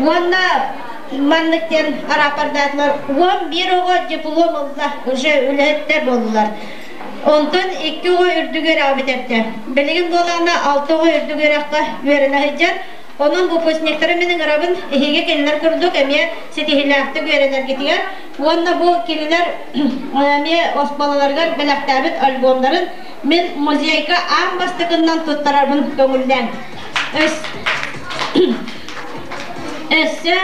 Ona manlıkten arapardatlar. 11 oğa diplom oldular. Öyle ületler oldular. Ondan 2 oğa ürdüger abiterdi. Beligin dolarına 6 oğa ürdügerakka verilahıcar. Onun bu püsnekleri menin arabın ehige keliler kurduk emiye setihillahты göreler getiger. Onda bu keliler emiye osbalalarga belaktabit albomların men muzeyka an bastıkından tuttararbın köngülden. Esse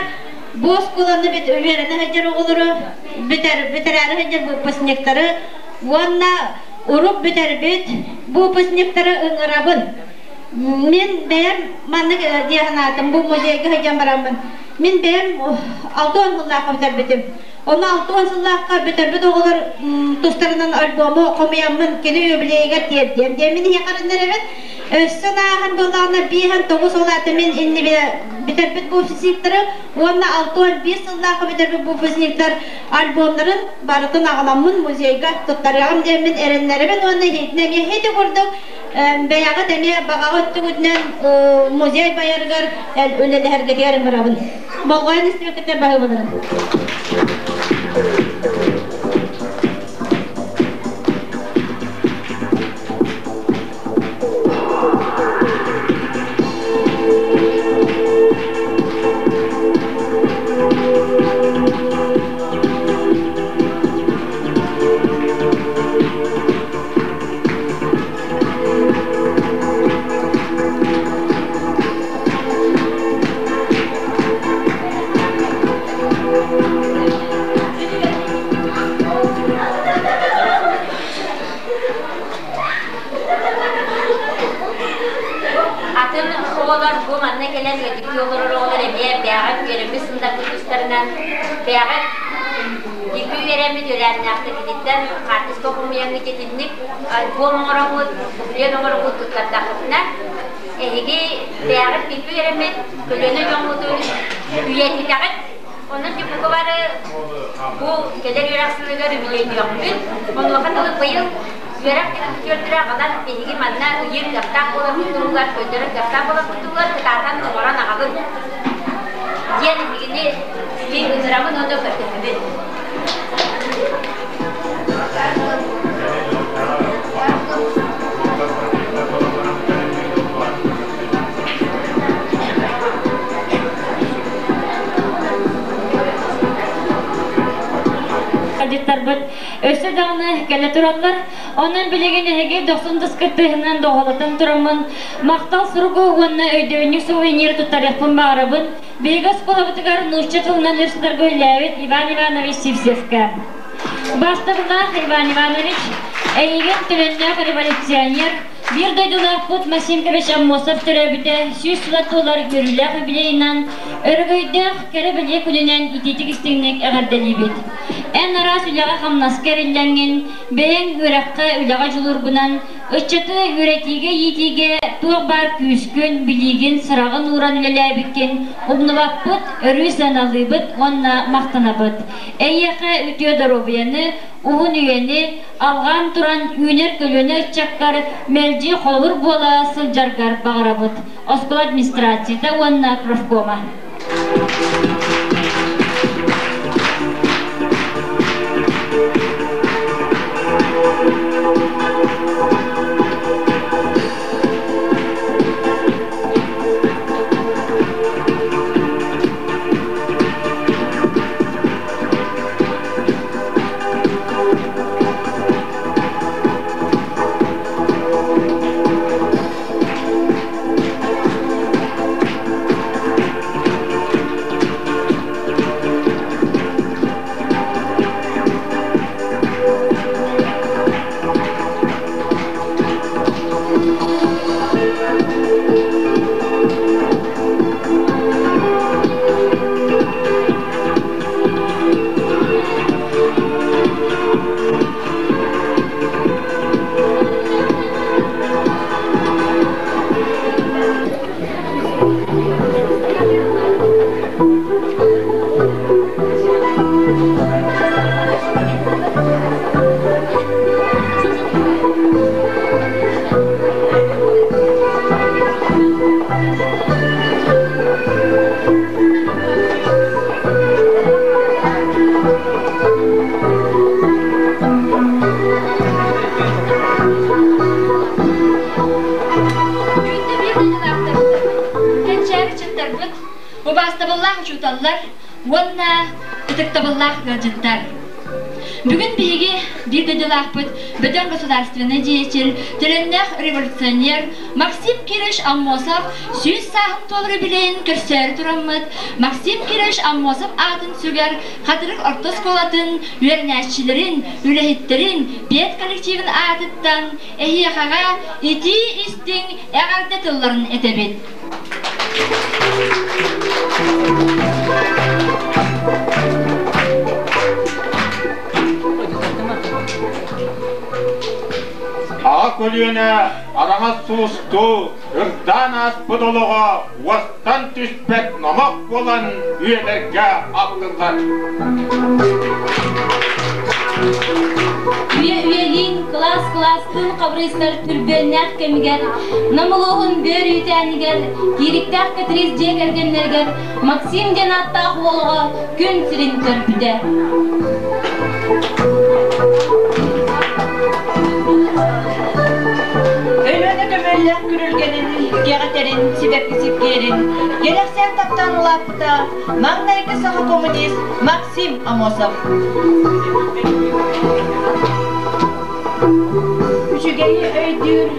bu oskulanı bit verene hacer olur. Biterari hacer bu püsnekleri. Onda urup biter bit bu püsnekleri ıngırabın. Men benim manlık diyanatım bu muzeyge hacam baramın. Men benim 6-10 yıllığa biterbitim. Onu 6-10 yıllığa biterbit oğullar dostlarından albomu okumayanmın keli öbileyge diyem. Demin yakarınlar evet. Össün ağın dolarına bir han 9 olatı men inni biterbit bu fisikleri. Onu 6-10 yıllığa biterbit bu fisikler albomların barıtın ağlamın muzeyge tuttarıyağım demin erenleri ben onu heytnemeye heydi kurduk. Beyağı demeye bağı tügüdünen muzey bayargar öleli hergeti yarın barabın. Bolğayın istemekte bağı bulurun. Bu manna gelen yolları emiye beyağı görümüsünde kutuşlarından beyağı yıkı veremi dölenli aktı giditten kartız kokumuyanı getinlik albom oranı kubliyen oranı tutkarda kutuna ehigi beyağı yıkı veremi kölönü yoğudu üyetlik akıt onun gibi varı bu gelir yöraksızlığı bileydi yoktu onun vakit bu yıl Görak gördüre kadar ehigi manna uyur gaftak ola kutular gördüre gaftak ola kutular kıtatan numaran ağabey. Diyen ehigini bir ızramın onu gördüre. Öse dağını gele turanlar, onun bilegini hege 90 kıttığından doğalatın turamın. Maqtal surugu onunla öydövünlük suvenir tutarıqpın bağırabın. Begas kolabitıgar Nuşçatılından ürsüdar gölləvit İvan Ivanoviç Sivsevka. Bastırlar İvan Ivanoviç, eğigen tülennaq revolüsyoner, bir daydılar Kut Masimkevich Ammosov türebide süs sulattılar görüllaq bileyinden, örgöydaq kere bilye külünen ititik istinlik ağardalibit. En aras ülağa hamnasker illengen, beyen ürakka ülağa julurgunan, ıççatı üretige yitige tuğ bar küskün biligin sırağın uğran üleläbikken, umnuvakpıt örüsen alыбıt, onna maqtanabıt. Eyyaka ütüyo darobiyanı, uhun üyeni, alğan turan üner kölöne ıççakkar, melci holur bola sıljargar bağırabıt. Oskol administrasiyda onna profkoma. Ытыктабыллах учуталлар, уонна ытыктабыллах гыржыттар. Бүгін биһиги бир дыдылаахпыт бөтөн государственный деятель, тиленнэх революционер Максим Кириш Аммосов сүүс саахын толыры билейин көрсөр тураммыт. Максим Кириш Аммосов атын сүгер хатырык ортос колатын, үернәччилерин, үлэхиттерин, бет коллективин атыттан эхиякага ити истиң эгарде тылларын этебит. Akılına arana sustu, ırdan aspıdılığa, vastan tüspek namak olan üyelerge akıllar. Üyeliğin klas-klastın kavrayıslar türbenler kemigen, namuluğun bör ütenigen, kiriktak katriz cegergenlergen, Maksim Denattaq oluğa gün sirin törpüde. Öylöne gömöllek kürülgenin, geğeterin, sibekli sipgerin, geleksen taptan ulapıta, mağnayki saha komünist Maksim Amosov. Üçügeyi öydür,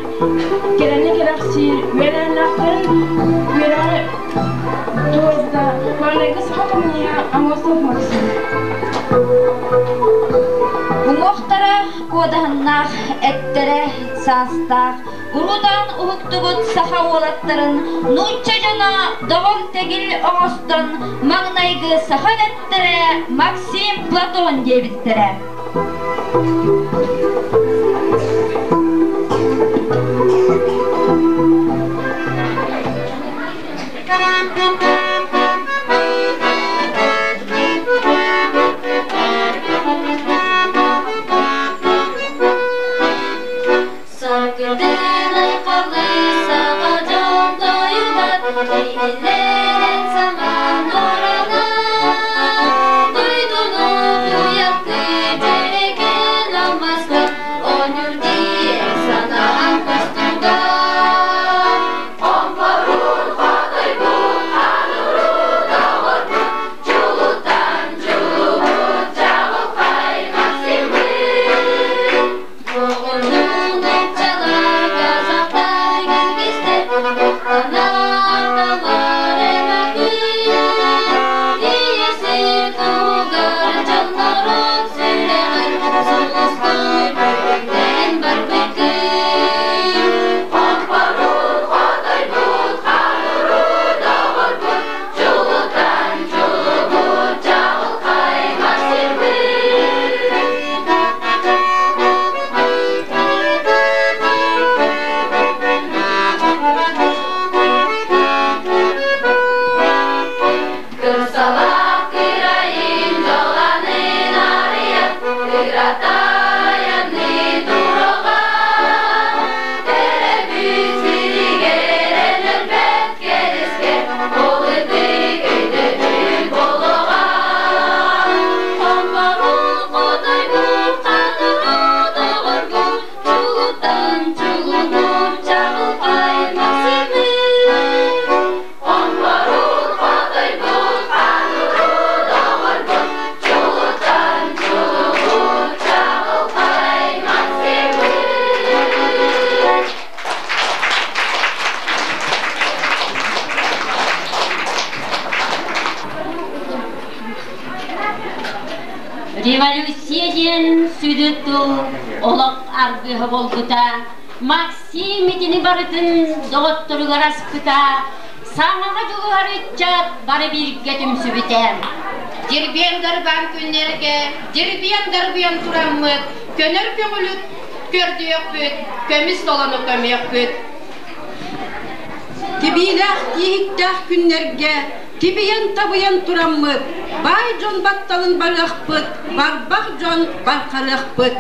geleni geraksir, verenlakların, vereni doğuzda, mağnayki saha komünist Amosov Maksim. Уңоқтара кодахыннах эттере састах, урудан ухуктубут саха олаттарын, нучча жана доғон тегил оңостон, маңнайгы саха эттере Максим Платон дебиттере. Revolüsiyen südüttü, olak argıhı bolguta, Maksim etini barıtın doğutturuğu raspıta, sağmağa culuğar ütçat, barı bir götüm sübüte. Dirbiyen garban günlerge, dirbiyen garbiyen turamık, könür kömülük, gördü yok büt, kömüz dolanı kömü yok büt. Tibilah yihikdah günlerge, tibiyen tabiyen turamık, bay jon battalın barık büt, barbak jon barkarık büt.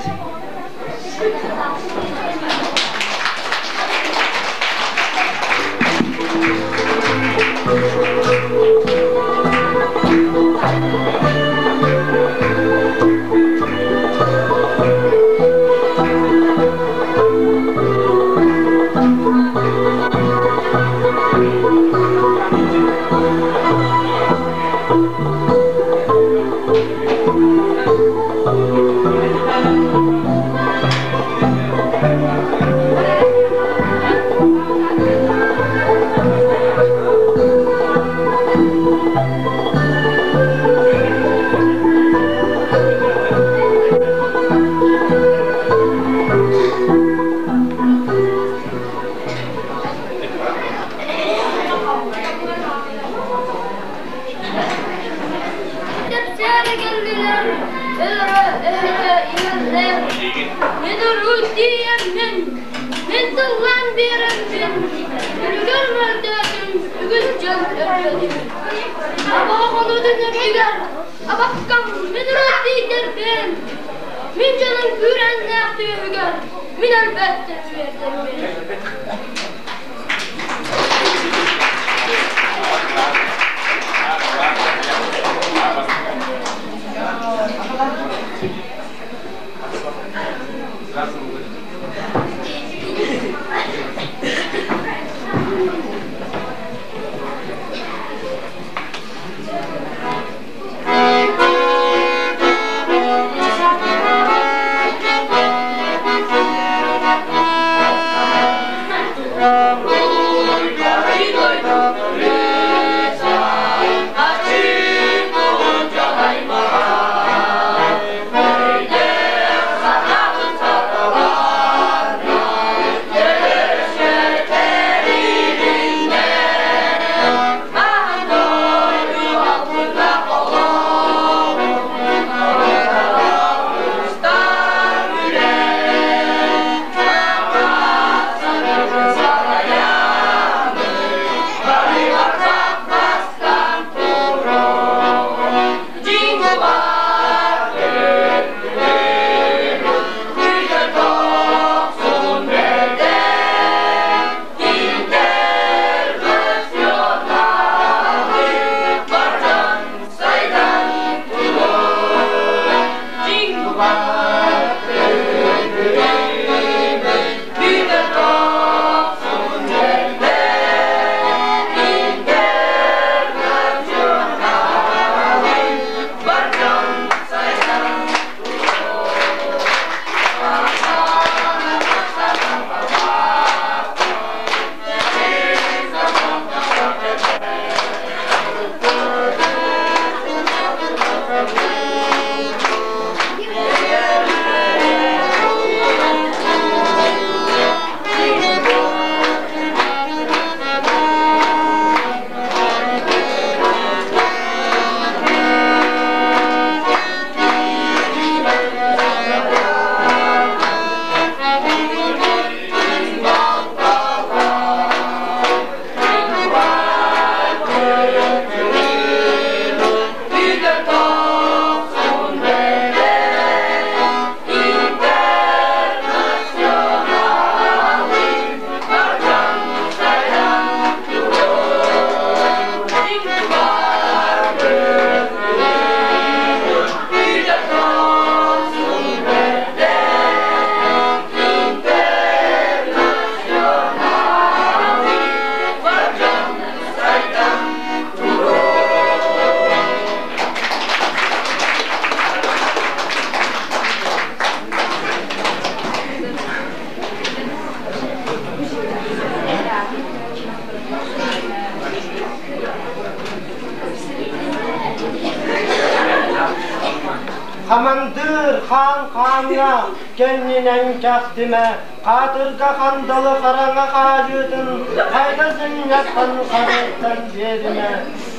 Hamandır han kanına kendinen çaktime Katırga kandalı karana kajıdın Kaydasın yaptan karıktan yerine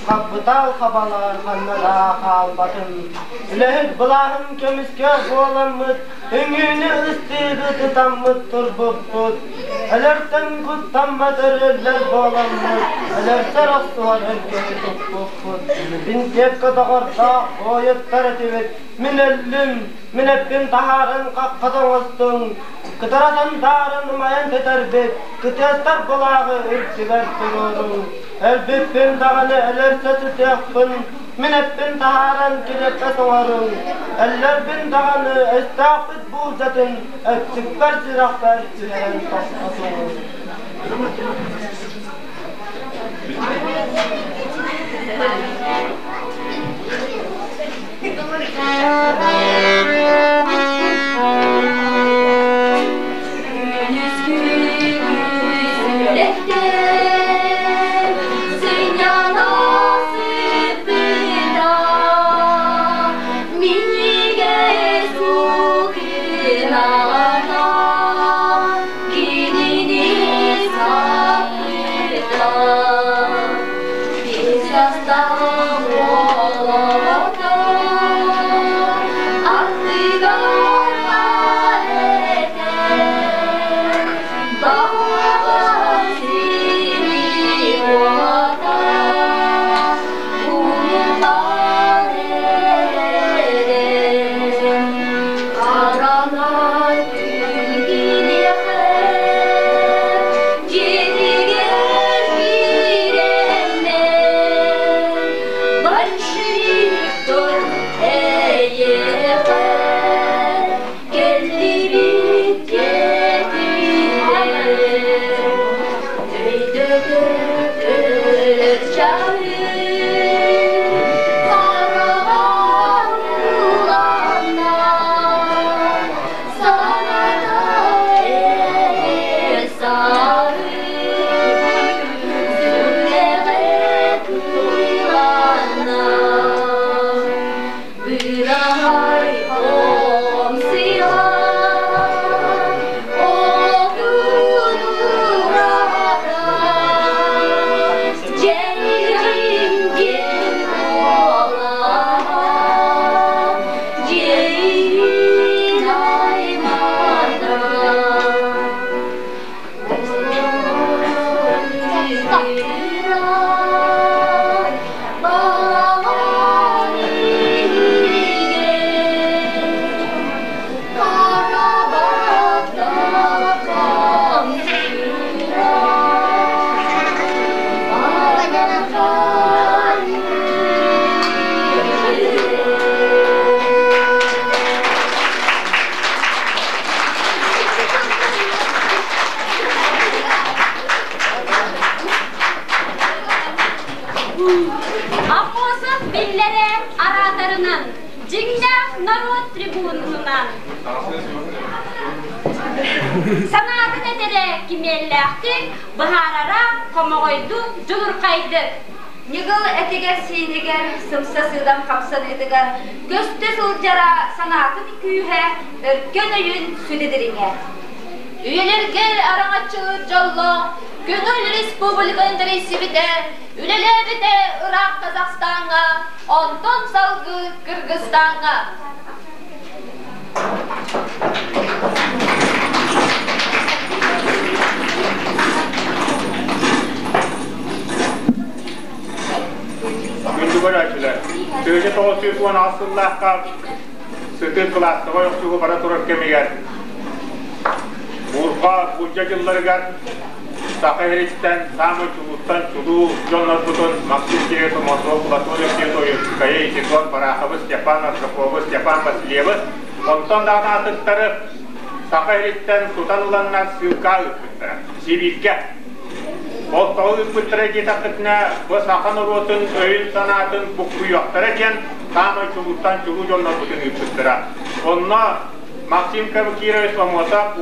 Kapıtal kabalar kanlara kalbatın Lehit bulahım kemiske boğlamıt Üngünü ıstığı tutamıt turbuput Elerten kuttamıdır eller boğlamıt Elerter asılar erkeği tuppuput Bin tekkada orta oyut tertibit Min ellim, min ebbin taharın kakkadan ostun Kıtarasan darın mayan teterbit Kıtestar bulağı ürtiber tururun Elbipin dağını elerse tütekbin Min ebbin taharın kirepe soğarın Eller bin dağını estağfit buğzatın Ettikber zirakber tühen tasmasın Sanatı ederek kimellektik, baharara komoğuydu, julurkaydı. Nigıl etiger siniger, sımsa sığdam kapsan etiger, göste sılcara sanatın küyühe, örken öyün südedirine. Üyeler gel arana çığır jollo, Gönül Respublikanın reisi bite, ülele bite Irak Kazakistan'a, ondan salgı Kırgızistan'a. Gündügör açılar. Sığıcı 916'lıqqa sıtır klastığa yoksuğu bara turar kemiger. Burqa, bulca yıllarıgar, Sakayeris'ten, Samı Çuluk'tan, Çuluğu, Jonlar Tutun, Maksim Kireto, Moskva, Platonov, Kiyetoyevskaya, Isikon, Parakhavız, Stepan, Astrapovuz, Stepan Vasilyevuz, ondan dağına atıkları Sakayeris'ten tutanılanlar sığqa ıpıttı, Sibirke. Oltağı ıpıttırı getakıtına, bu sakan urotun, öğün sanatın, bukku yoktara ken, Samı Çuluk'tan, Çuluğu, Jonlar Tutun ıpıttırı. Onunla Maksim Kireto, Moskva,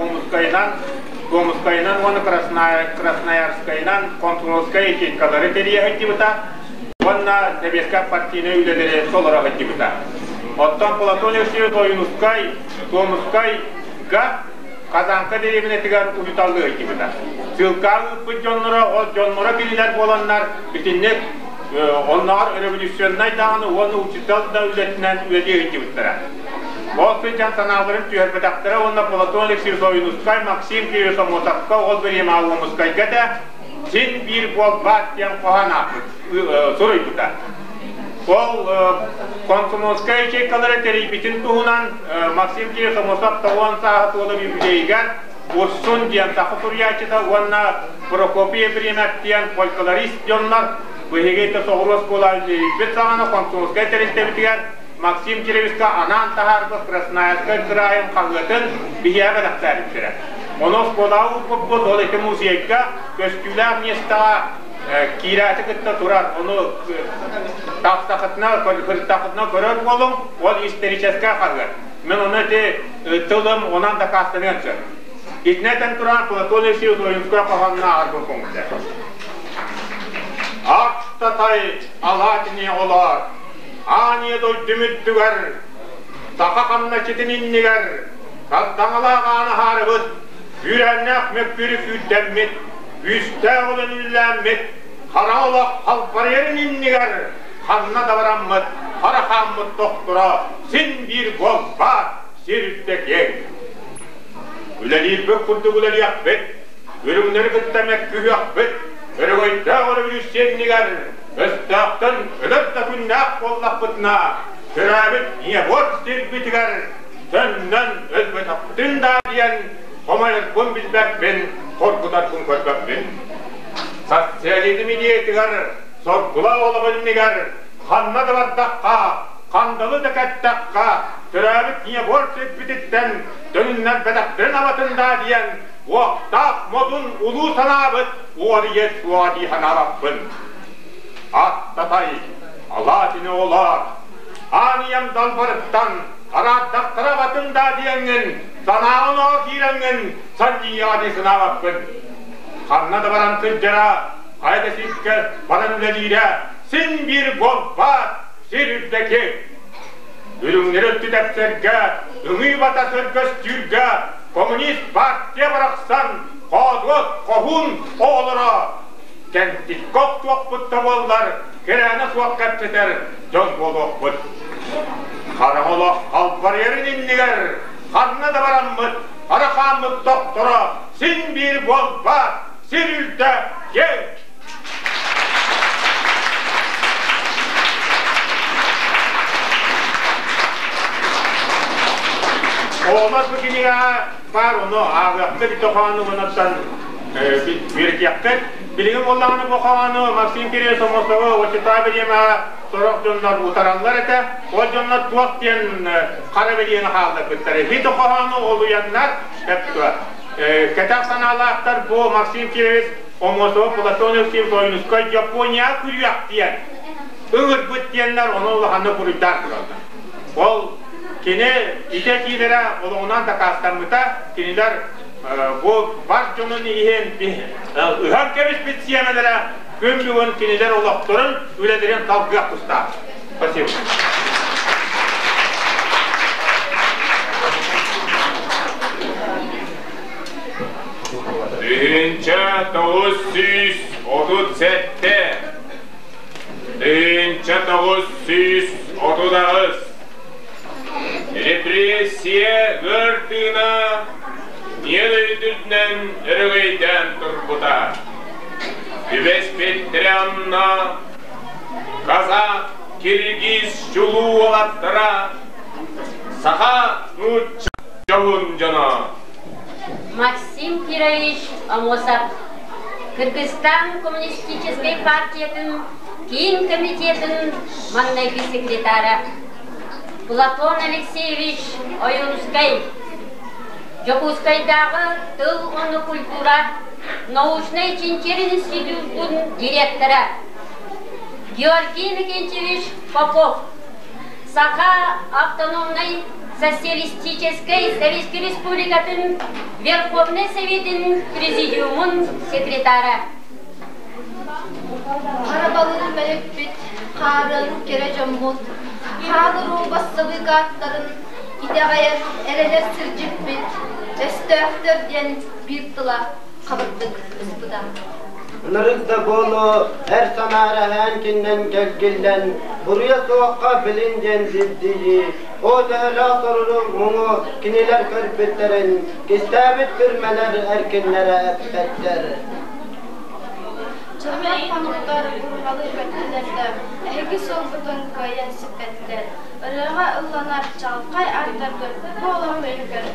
Гомускайнан, он Красноярскайнан, Контуновская кейткалары терия хаттибыта, онна Себеска партийный үлелері солара хаттибыта. Оттан Платонов сүйет ойынускай, Томускайга Казанка деревіне тігар ұйталды хаттибыта. Сылқағы ұппыт жонлары, ол жонлары келілер боланлар, бүтіннек, онлар революционнай дағыны, оны учиталда үлетінен үледе хаттибыттара. Осы жан саналарын түйербедақтары, онна Платон Алексеевич Ойнускай, Максим Киевич Мотакка, ол бір ема Омускайға да сен бір бол баттен қоған ақыт, сұрый бұта. Ол Консумовскай чекалары терейбетін тұғынан Максим Киевич Мотакка оған сағат олы юбилейгер, Оссын ден сақы тұрячыда, онна Прокопия бір емәттен фольклорист жонлар, бұхегейті соғырос болар бет сағаны Консумовскай терейбетігер, Максим Киревичка анан тахарбы Красноярскай крайын қағылатын бігеға дақтар үпсірі. Оны сколау ұпып ол екі музейка көскілер местаға кираты күтті тұрар. Оны тақтақытына көрер болым, ол историческа қағылыр. Мен оны тылым онан да қастыны өтсір. Итнетен тұран Платон Алексеевич Ойнускай қағанына арбын көңілді. Ақтатай алатыне олар. Ания дой дүміттігер, тақа қамна кетініннігер, қаттаңылағаны харыбыд, үйрәннәқ мөккүрі күйттәммет, үстә олын үлләммет, қарауылақ қалпар ерініннігер, kanına da varanmıt, harakanmıt doktora, sin bir bol var, sirüttek yen. Üleliyip bök kurdu üleli yakbet, ürünleri kıttamek kühü yakbet, örgöyde oru bir üstyenliger, östağıttan ölür da künnağ bollak bıtına, türabit niye borç sirbitiger, sönden özbet hakkıtın da diyen, komayırkın bizbek ben, korkutar kun körbek ben. Sosyalizm idiyetigar, sorgula olabın nigar, kanna da vardakka, kandalı da kattakka, türabit niye borç sirbititten, dönünler bedakların avatında diyen, Uaqtaq modun ulu sanabıt, uariyet uadi hanabapın. Attatay, Alatine olar, aniyem dalbarıttan, araddaklara batında diyenin, sanağın o kirenin, sancı adi sınavapın. Kanna da varan tırcara, hayda sikke, varan lelire, sin bir golbat, sirüddeki. Ürünleri öttü defterge, ümü bata sörgöz türge, Komünist partiye bıraksan, kodut, kohun oğlara. Kentik kok tuakput tavallar, kerene suak kapseter, göz bol okput. Karamolok halk bariyerinin niger, kanına da varanmıt, harakanmıt doktora, sin bir bol bat, sirülde gel. Olmaz bu gibi ya, var onu ağırlıkta bir tokanı onattan bir yakıt. Bilgim Allah'ını bu kavanı, Maksim Kiriye Somoslav'ı, o çıtay biliyeme sorak canlar utaranlar ete, o canlar tuak diyen kara biliyene ağırlık bitleri. Bir tokanı oluyanlar, ketak sanalı aktar bu Maksim Kiriye Somoslav'ı, Platonik Soyunuska, Japonya kürüyak diyen, ığır bit diyenler onu Allah'ını kuruytar kurallar. Ol, kine itekilere ondan da kastanmıta kiniler bu başçının ihen ıham kemiş bitiyemelere gömlüğün kiniler olakturun ülediren talgıya kustar. Спасибо. Düğünce 937 Düğünce 939 Represiye gördüğüne Yelüydünden ırgıyden turbuda Übeş Petreanna Kazak, Kirgiz, Çulu olattıra Saha Nuç Çavunjana Максим Кирович Амосов, Кыргызстан Коммунистической партиясының Кийин комитетінің маңнайгы секретары, Платон Алексеевич Оюнскай, Жокускайдағы тыл оны культура, научно-инженерный институтының директоры, Георгий Никентьевич Попов, Саха автономной Социалистической Советской Республикасының Верховный Советінің Президиумын секретары. Arabaları melekbit, karın kere camut, halırı basılı kartların, İdeğayet ereler sırcıkbit, Östüğüftür diyen büyüktüla kabıttık üspüda. Nırıkta bolu, her samara henkinden gelgillen, buraya soğukka bilinden ziddiyi, o dağla sorulur mumu, kiniler körbetlerin, kistabit kürmeler erkinlere epetler. Çömel pamukları burgalı bettilerde, ehgi solbutun kayan sipetler, ırığa ıllanar çalkay artardır, bu olan bölgör.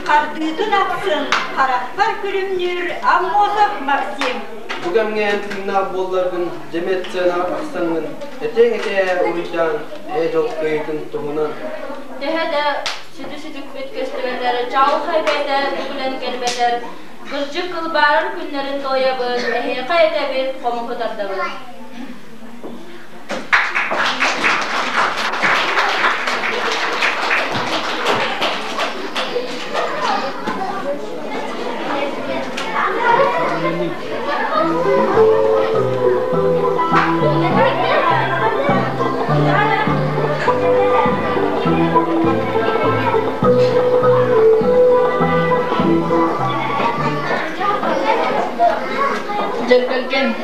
Kardütün aksın, karaklar külümnür, Amosov Maksim. Bugamgen tümna bollargın, cemetsen aksanın, ete uydan, ejok köytün tohunan. Tehede südü bütköstügenler, çağıl kaybeder, gülen gelbeder, gırcık kılbarır günlerin doyabır, eheka edebir, komu kudardabır. Jengkelken.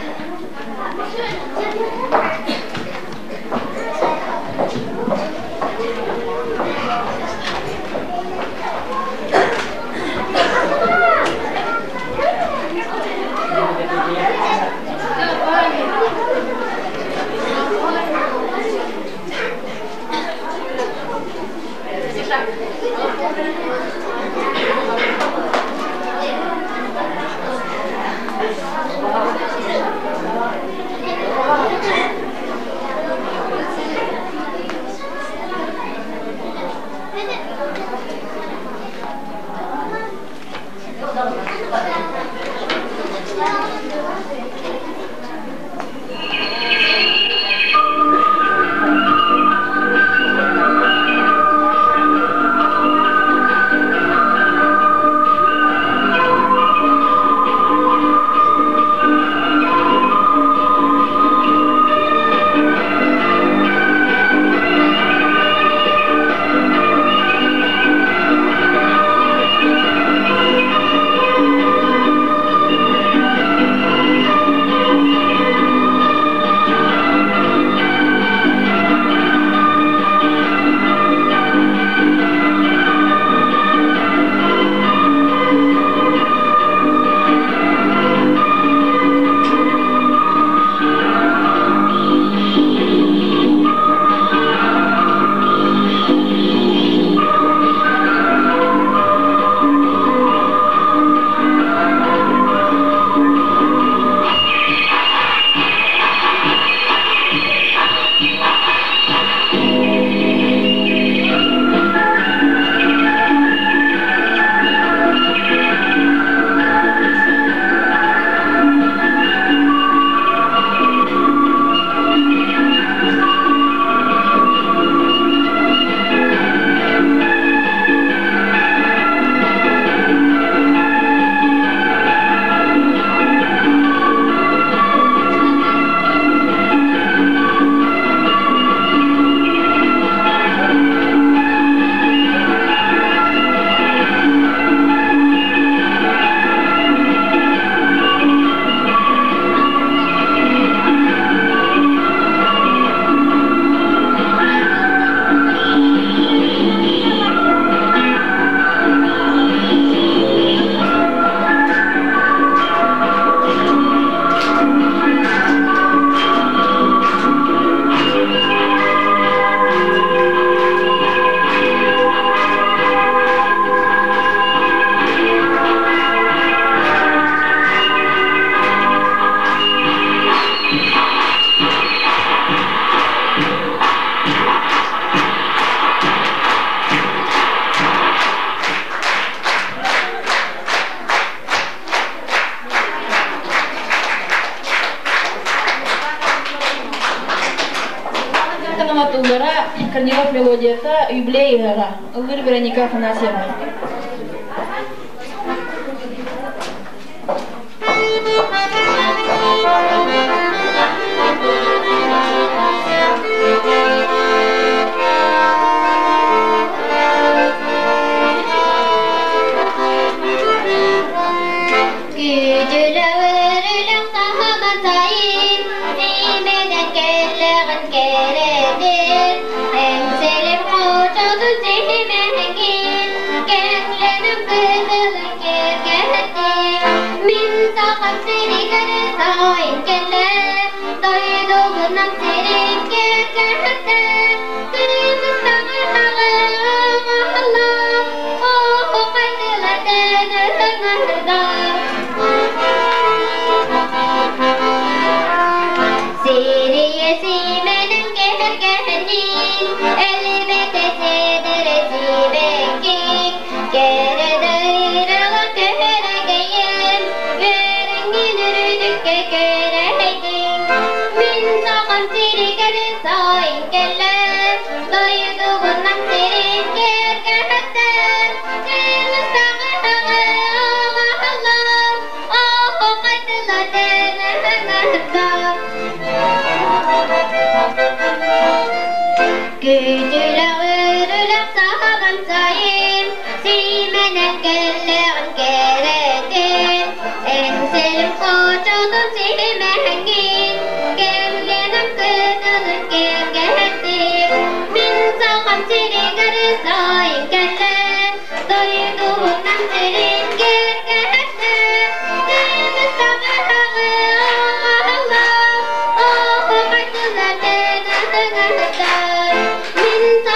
Корнилов мелодията юбилей играра. Ылгыр Вероника Афанасьева. Min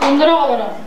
Onlara olara.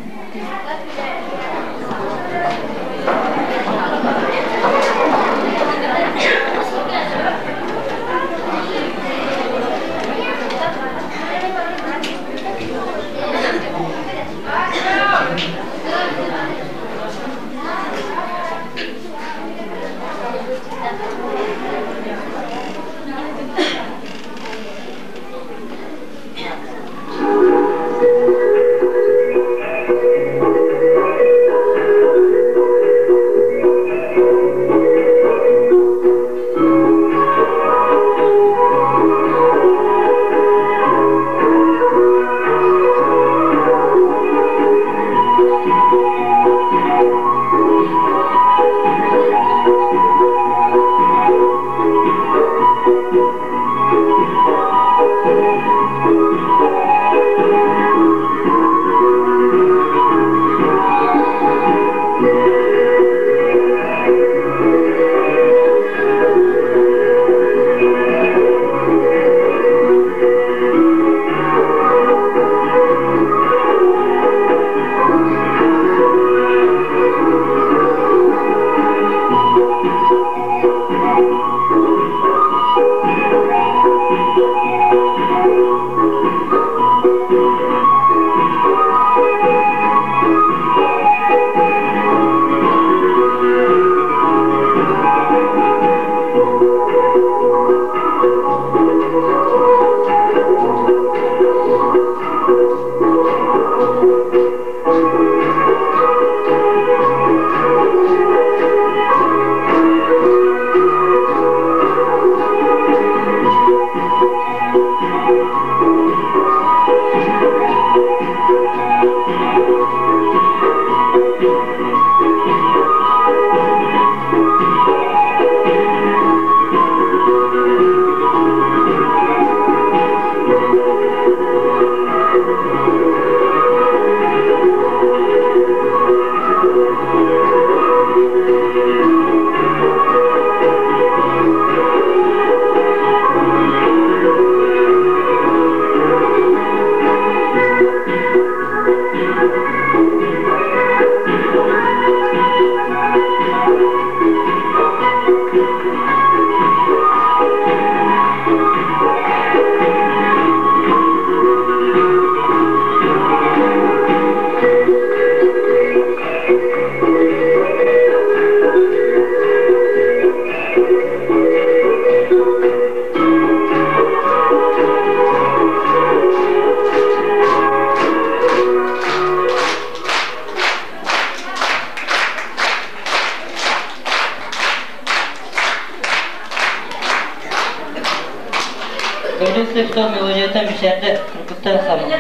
Öyleyse tutam yolcuyeten bir şerde kırpıktan sanırım.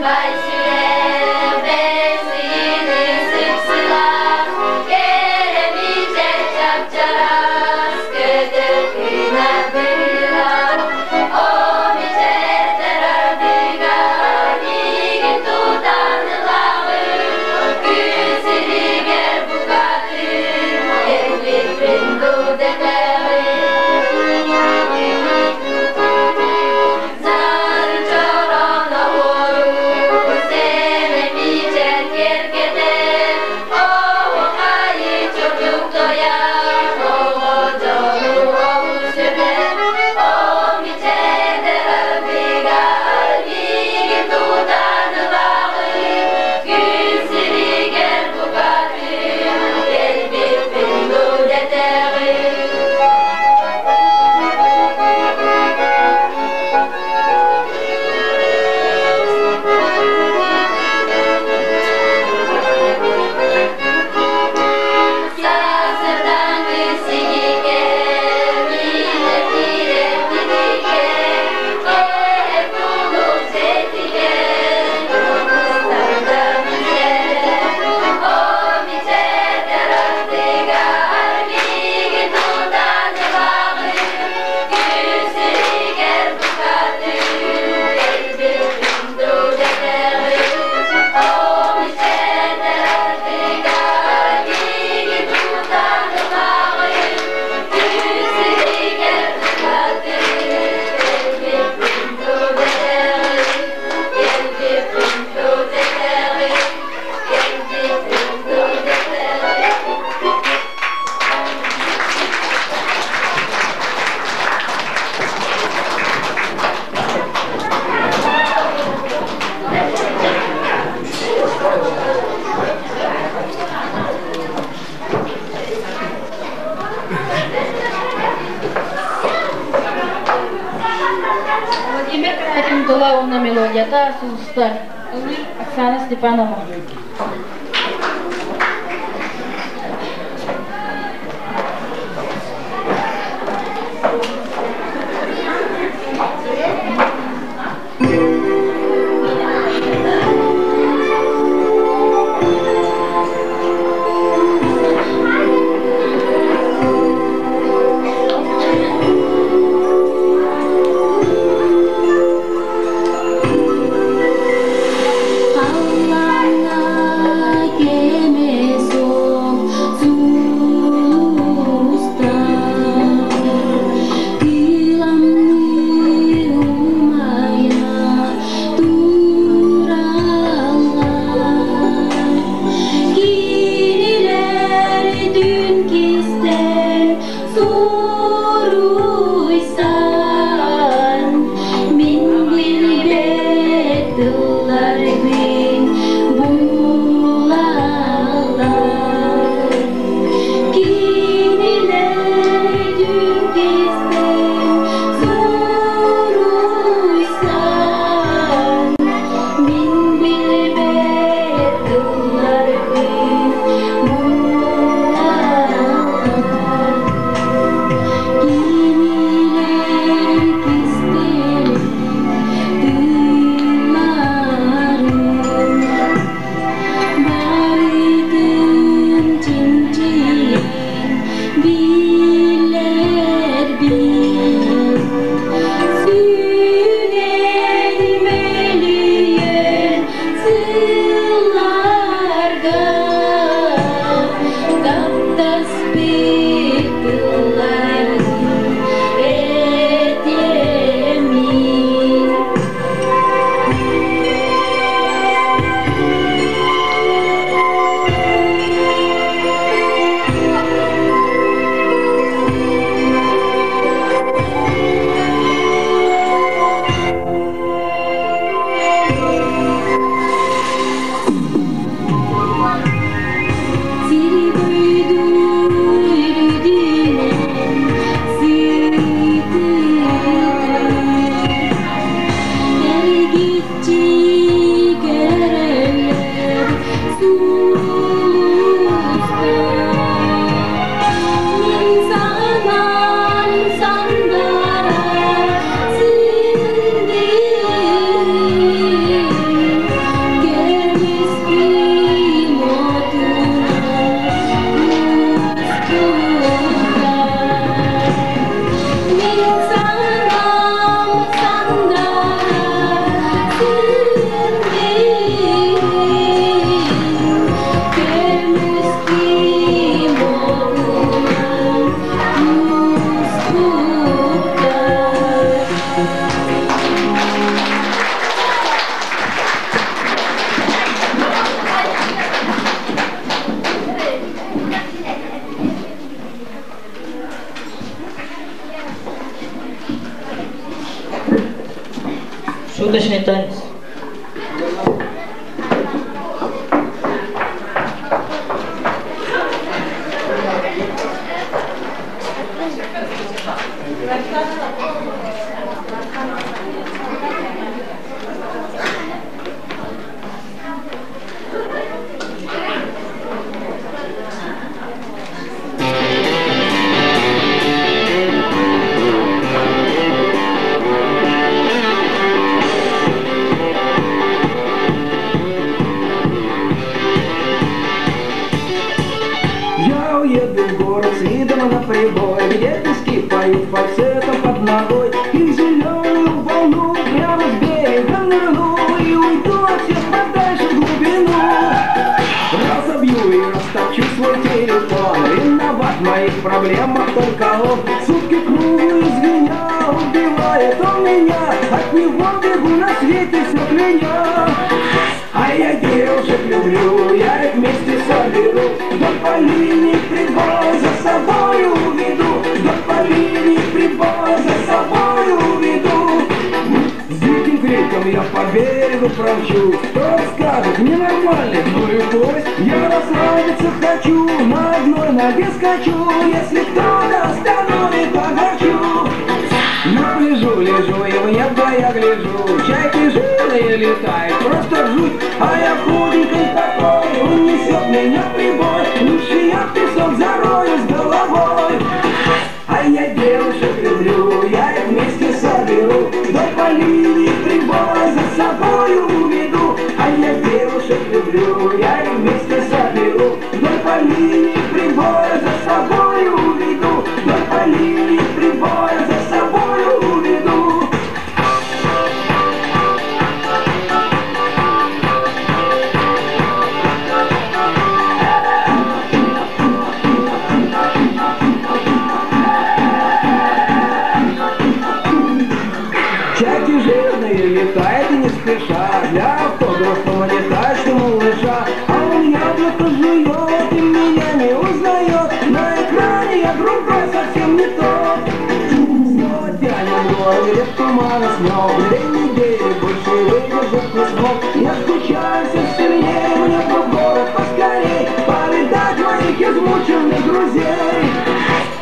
By Доктор Оксана Степанова. Шуточный танец. прибой, где пески поют фальцетом под ногой. И в зеленую волну прямо с берега нырну и уйду от всех подальше в глубину. Разобью и растопчу свой телефон, виноват в моих проблемах только он. Сутки круглые звеня, убивает он меня, от него бегу на свете все клянет. А я девушек люблю, я их вместе соберу, вдоль по линии прибоя за собой уведу, вдоль по линии прибоя за собой уведу. С диким криком я по берегу промчу, кто скажет ненормальный, ну и пусть. Я расслабиться хочу, на одной ноге скачу, если кто-то остановит, огорчу. На пляжу лежу, и в небо я гляжу, чайки жирные летают, просто жуть. А я худенький такой, он несет меня прибой, лучше я в песок зароюсь головой. А я девушек люблю, я их вместе соберу, вдоль по линии прибоя за собою уведу. А я девушек люблю, я их вместе соберу, вдоль по линии прибоя за собою уведу, вдоль по линии прибоя за собою уведу. Чайки жирные летают и не спеша, для автографа монетачка малыша. А он яблоко жует и меня не узнает, на экране я другой, совсем не тот. Снова тянет горы, лет тумана снег, 2 недели больше выдержать не смог. Я скучаю все сильнее, мне в город поскорей повидать моих измученных друзей.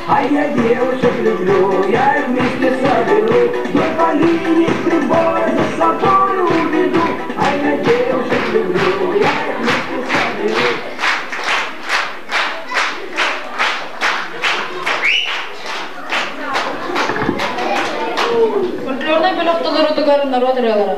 А я девушек люблю, я их вместе соберу, вдоль по линии прибоя за собой уведу. А я девушек люблю, я их вместе соберу. Контрольный белоктолору тугарын народ релара.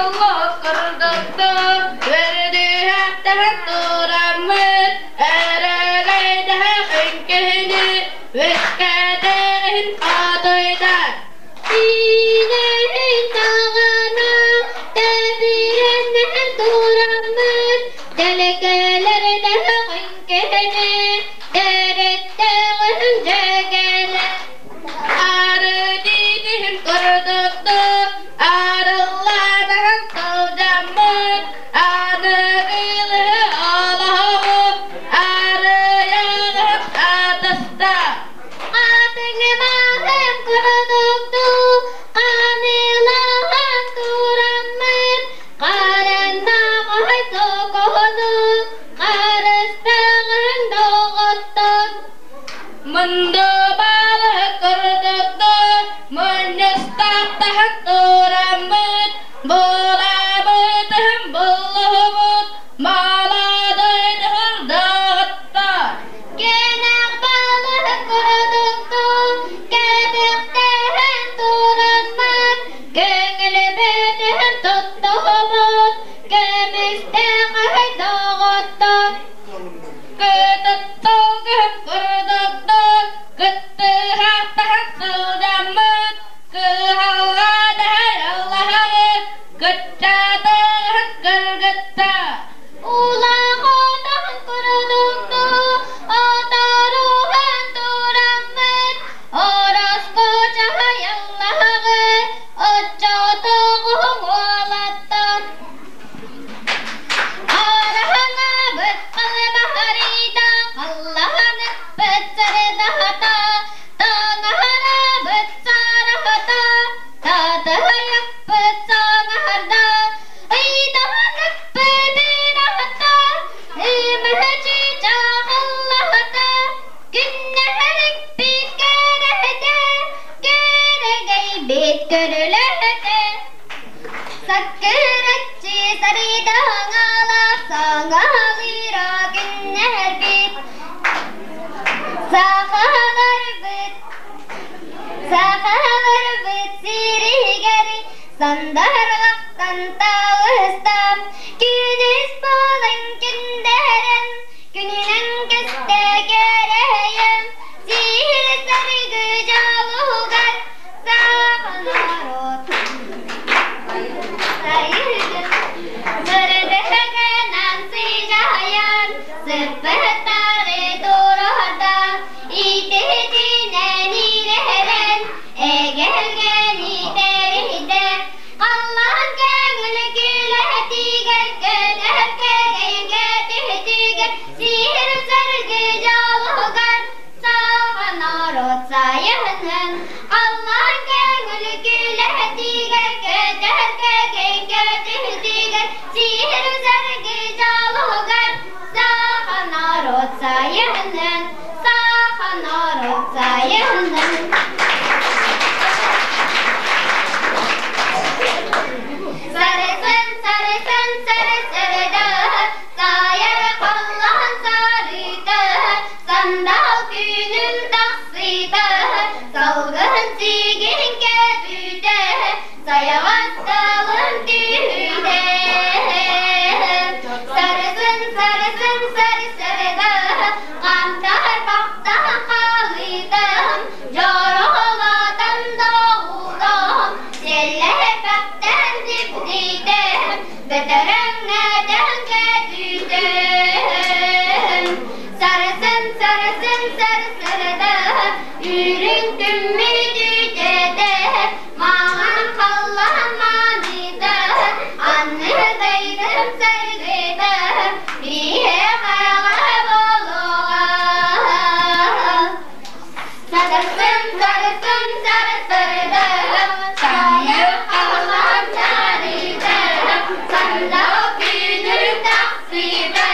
Allah kırdıktı, verdi hep de отцаянын, саханор отцаянын. Sarısın, sarısın, sarı sarıda, sayar Allah'ın sarıda, sandal günün taksida, salgın sigin kedüde, sayavaz dalın düğüde. Sarısın, sarısın, sarı sarıda, kantar baktan kalıdım, Joroğladan doğudum, selle baktan dibdidem, beterengeden kedüdem. Sarısın, sarısın, sarı sarıda, yüründüm mü düdede, mağan kallan manida, anıdaydım sargıda, bihe kalab oluğa. Sarısın, sarısın, sarı sarıda, sayır kallan narida, sandal günü taksida,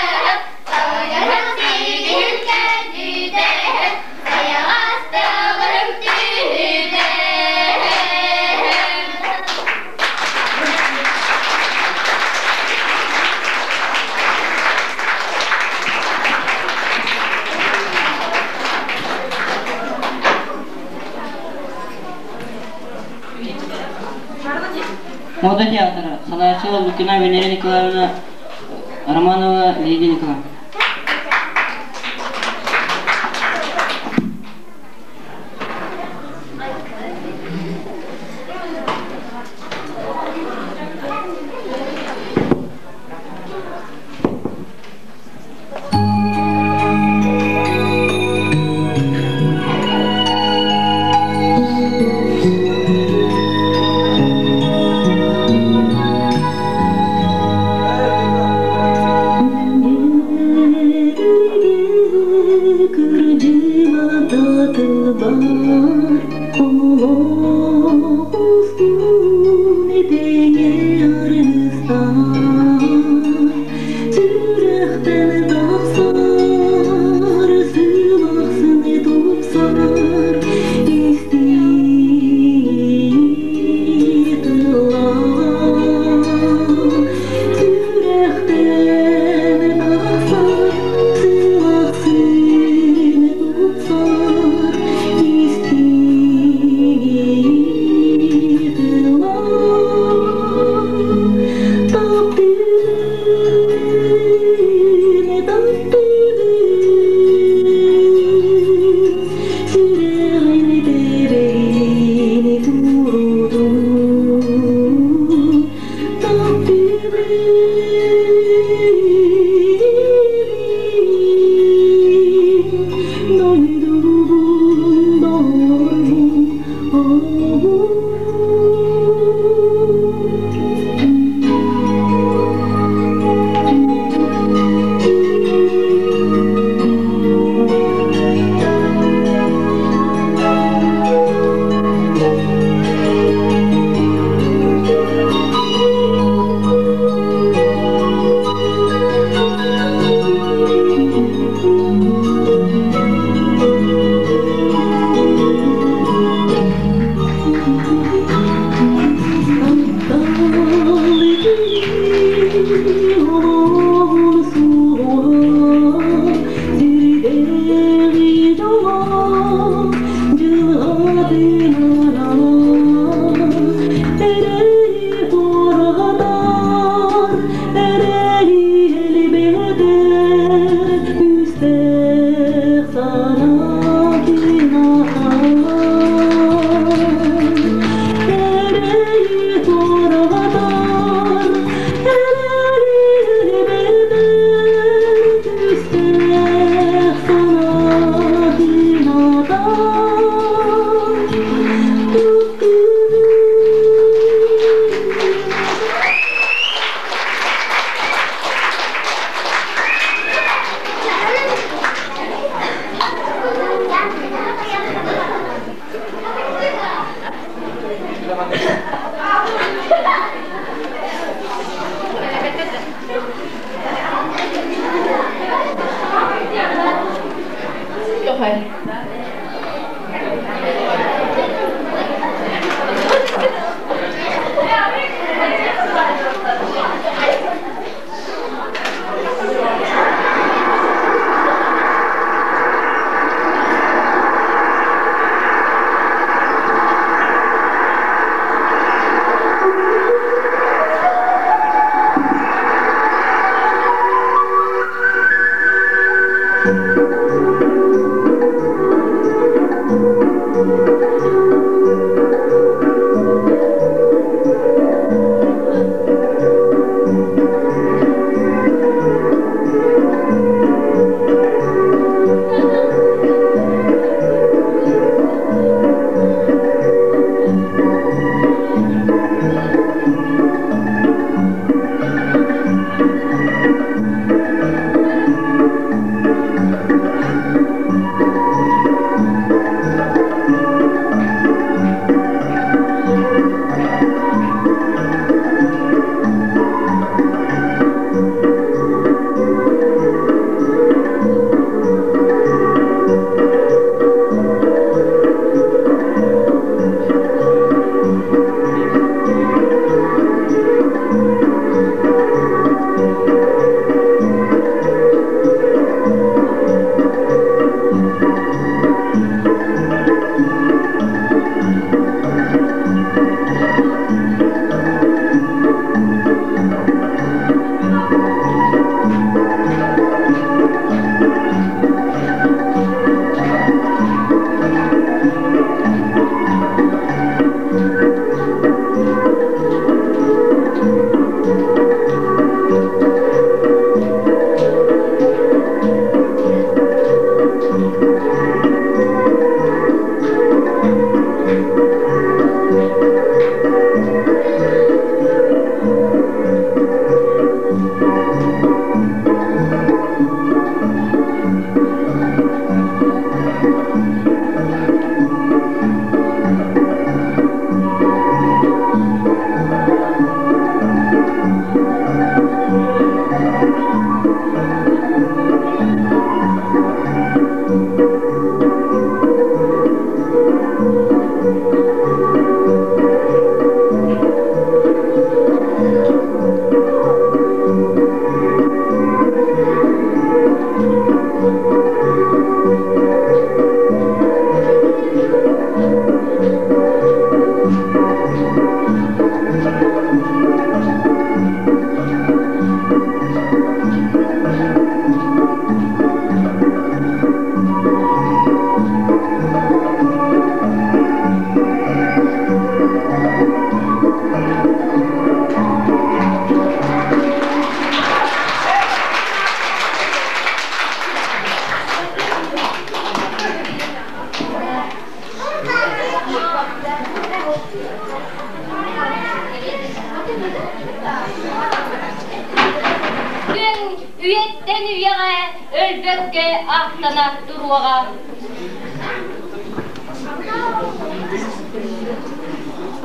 sayır sigin kedüde, sayağız dağım düğüde. Мода театра. Салаячева Лукина Венера Николаевна Романова Лидия Николаевна. hay. Üyetten üyeye, ölbökke ahtanak duruğa.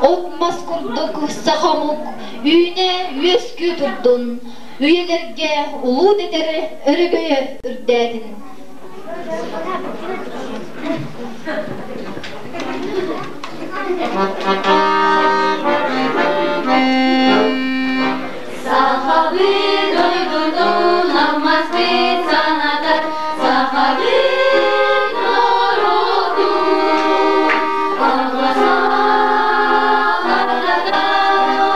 Otmaz kurduk sahamuk, üyüne üyeskü turdun. Üyelerge ulu dederi örgöye ürdedin. Sahabi doydurdun namaz bir sanadır. Sahabi doğrudun. Olmasa hatadan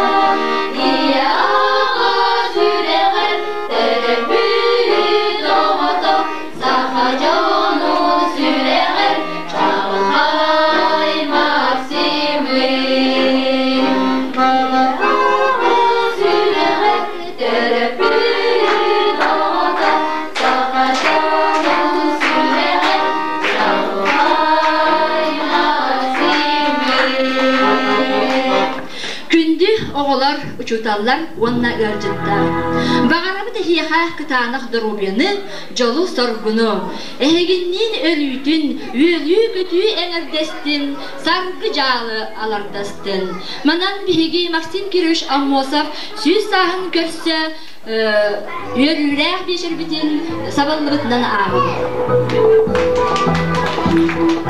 diye ağız yüreğin terebbüt doğdu. Sahacanın yüreğin çağın haymak simin. Oğlar uçutallar onna garjıttar. Bağarabı tehiyaha kıtanaq durubyanı, jolu sorgunu. Eheginnin ölütün, ölü götüyü enerdestin, sargı jalı alardastin. Manan bihigi Maksim Kirush Ammosov süz sahın körse, ölürek beşir bitin saballıbıtnan ağır. Thank you.